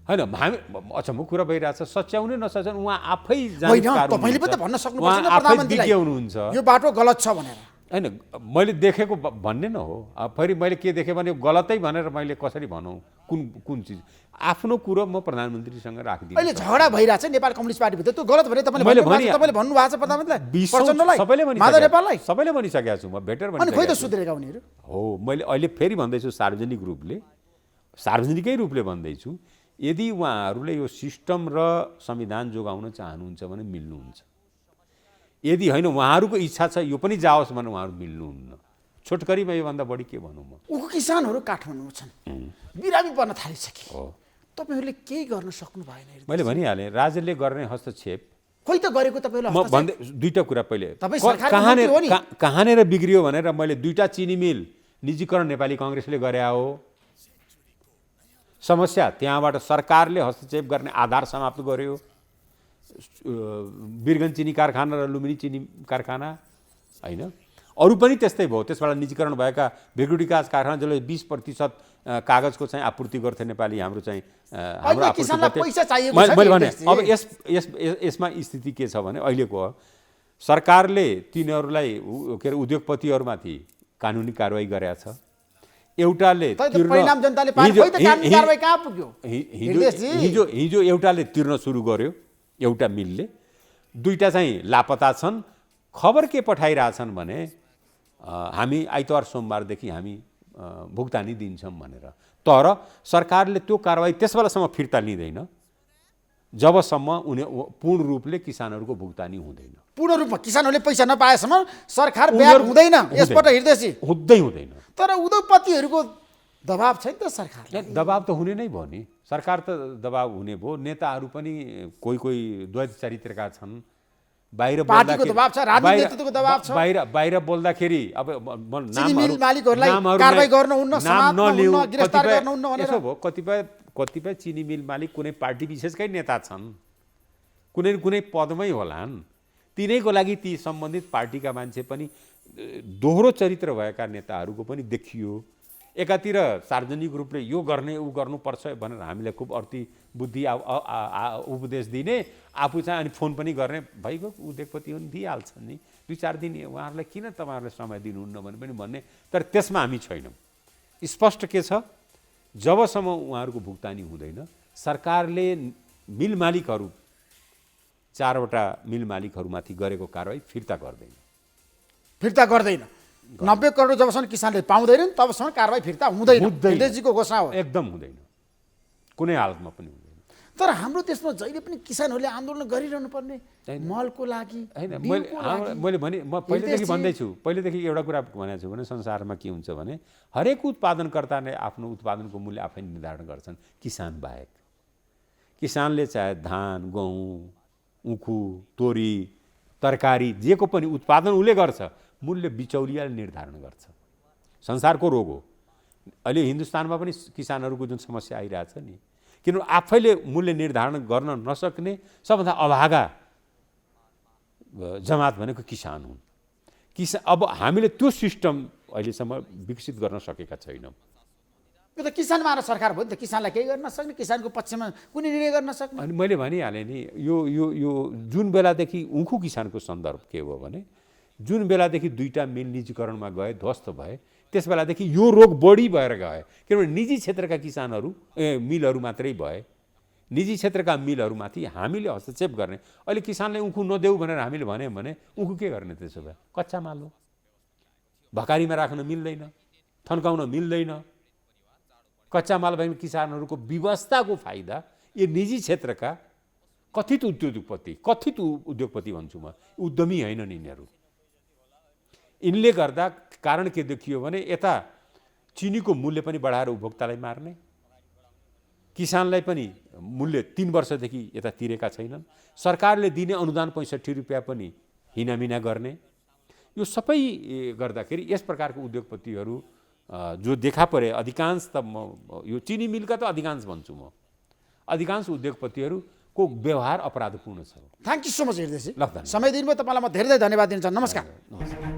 होइन, हामी अचम्म कुरा भइरहेछ। सच्याउने नसच्याउने उहाँ आफै होइन, तपाईँले पनि त भन्न सक्नुपर्छ नि प्रधानमन्त्रीलाई हुनुहुन्छ यो बाटो गलत छ भनेर। होइन, मैले देखेको भन्ने न हो। फेरि मैले के देखेँ भने गलतै भनेर मैले कसरी भनौँ? कुन चिज आफ्नो कुरो म प्रधानमन्त्रीसँग राखिदिन्छु। अहिले झगडा भइरहेछ नेपाल कम्युनिस्ट पार्टीभित्र, त्यो गलत भने तपाईँले भन्नुभएको छ प्रधानमन्त्रीलाई, प्रचण्डलाई, माधव नेपाललाई, सबैले भनिसकेको छु म, भेटेर अनि खोइ त सुध्रेका उनीहरू हो। मैले अहिले फेरि भन्दैछु सार्वजनिकै रूपले भन्दैछु, यदि उहाँहरूले यो सिस्टम र संविधान जोगाउन चाहनुहुन्छ भने मिल्नुहुन्छ। यदि होइन उहाँहरूको इच्छा छ यो पनि जाओस् भने उहाँहरू मिल्नुहुन्न। छोटकरीमा योभन्दा बढी के भनौँ म? उखु किसानहरू काठमाडौँमा छन्, बिरामी पर्न थालिसके, तपाईँहरूले केही गर्न सक्नु भएन। मैले भनिहालेँ राज्यले गर्ने हस्तक्षेप खोइ त गरेको तपाईँले। म भन्दै दुईवटा कुरा पहिले तपाईँ कहाँनिर बिग्रियो भनेर मैले दुईवटा चिनी मिल निजीकरण नेपाली काङ्ग्रेसले गरे हो। समस्या त्यहाँबाट सरकारले हस्तक्षेप गर्ने आधार समाप्त गर्यो। वीरगञ्ज चिनी कारखाना र लुम्बिनी चिनी कारखाना होइन, अरू पनि त्यस्तै भयो। त्यसबाट निजीकरण भएका भिगुडिकास कारखाना जसले 20% कागजको चाहिँ आपूर्ति गर्थे नेपाली हाम्रो चाहिँ हाम्रो आपूर्ति। मैले भने अब यसमा स्थिति के छ भने अहिलेको सरकारले तिनीहरूलाई के अरे उद्योगपतिहरूमाथि कानुनी कारवाही गरेका छ। एउटाले हिजो एउटाले तिर्न सुरु गर्यो, एउटा मिलले। दुईटा चाहिँ लापता छन्। खबर के पठाइरहेछन् भने हामी आइतबार सोमबारदेखि हामी भुक्तानी दिन्छौँ भनेर। तर सरकारले त्यो कारवाही त्यसबेलासम्म फिर्ता लिँदैन जबसम्म पूर्ण रूपले किसानहरूको भुक्तानी हुँदैन। पूर्ण रूपमा किसानहरूले पैसा नपाएसम्म सरकार ब्याक हुँदैन यसबाट हिँड्दैछ, हुँदैन। तर उद्योगपतिहरूको दबाब छैन त सरकारले? दबाब त हुने नै भयो नि, सरकार त दबाब हुने भयो। नेताहरू पनि कोही द्वैत चरित्रका छन्। बाहिर पार्टीको दबाब छ, राजनीतिक नेतृत्वको दबाब छ। बाहिर बोल्दाखेरि अब नामहरू मालिकहरूलाई कारबाही गर्नुहुन्न, समाप्त गर्नुहुन्न, गिरफ्तार गर्नुहुन्न भनेर यसो भयो। कतिपय चिनी मिल मालिक कुनै पार्टी विशेषकै नेता छन्, कुनै पदमै होलान्। तिनैको लागि ती सम्बन्धित पार्टीका मान्छे पनि दोहोरो चरित्र भएका नेताहरूको पनि देखियो। एकातिर सार्वजनिक रूपले यो गर्ने ऊ गर्नुपर्छ भनेर हामीलाई खुब अर्थी बुद्धि उपदेश दिने, आफू चाहिँ अनि फोन पनि गर्ने, भइगयो उद्योगपति पनि दिइहाल्छन् नि, 2-4 दिन उहाँहरूलाई किन तपाईँहरूले समय दिनुहुन्न भने पनि भन्ने। तर त्यसमा हामी छैनौँ। स्पष्ट के छ, जबसम्म उहाँहरूको भुक्तानी हुँदैन सरकारले मिल मालिकहरू 4वटा मिल मालिकहरूमाथि गरेको कारवाही फिर्ता गर्दैन। 90 करोड जबसम्म किसानले पाउँदैनन् तबसम्म कारबाही फिर्ता हुँदैन। हिर्देशजीको घोषणा हो। एकदम हुँदैन, कुनै हालतमा पनि हुँदैन। तर हाम्रो देशमा जहिले पनि किसानहरूले आन्दोलन गरिरहनु पर्ने, मलको लागि होइन। मैले भने म पहिलेदेखि भन्दैछु, पहिलेदेखि एउटा कुरा भनेको छु भने संसारमा के हुन्छ भने हरेक उत्पादनकर्ताले आफ्नो उत्पादनको मूल्य आफै निर्धारण गर्छन्, किसान बाहेक। किसानले चाहे धान, गहुँ, उखु, तोरी, तरकारी जेको पनि उत्पादन उसले गर्छ, मूल्य बिचौलियाले निर्धारण गर्छ। संसारको रोग हो। अहिले हिन्दुस्तानमा पनि किसानहरूको जुन समस्या आइरहेछ नि, किनभने आफैले मूल्य निर्धारण गर्न नसक्ने सबभन्दा अभागा जमात भनेको किसान हुन्। अब हामीले त्यो सिस्टम अहिलेसम्म विकसित गर्न सकेका छैनौँ। यो त किसान मात्र सरकार भयो नि त, किसानलाई केही गर्न सक्ने, किसानको पक्षमा कुनै निर्णय गर्न सक्ने। अनि मैले भनिहालेँ नि, यो जुन बेलादेखि उखु किसानको सन्दर्भ के हो भने जुन बेलादेखि 2टा मिल निजीकरणमा गए, ध्वस्त भए, त्यस बेलादेखि यो रोग बढी भएर गए। किनभने निजी क्षेत्रका किसानहरू मिलहरू मात्रै भए। निजी क्षेत्रका मिलहरूमाथि हामीले हस्तक्षेप गर्ने। अहिले किसानले उखु नदेऊ भनेर हामीले भन्यौँ भने उखु के गर्ने? त्यसो भए कच्चा माल हो, भकारीमा राख्न मिल्दैन, थन्काउन मिल्दैन। कच्चा माल भएन किसानहरूको व्यवस्थाको फाइदा यो निजी क्षेत्रका कथित उद्योगपति भन्छु म, उद्यमी हैनन् यिनीहरू। यिनले गर्दा कारण के देखियो भने यता चिनीको मूल्य पनि बढाएर उपभोक्तालाई मार्ने, किसानलाई पनि मूल्य 3 वर्षदेखि यता तिरेका छैनन्, सरकारले दिने अनुदान 65 रुपियाँ पनि हिनामिना गर्ने, यो सबै गर्दाखेरि यस प्रकारको उद्योगपतिहरू जो देखा परे अधिकांश त म यो चिनी मिलका त अधिकांश भन्छु म, अधिकांश उद्योगपतिहरूको व्यवहार अपराधपूर्ण छ। Thank you so much Hridayji. ल, धन्यवाद। समय दिनुभयो, तपाईँलाई म धेरै धेरै धन्यवाद दिन चाहन्छु। नमस्कार। नमस्कार।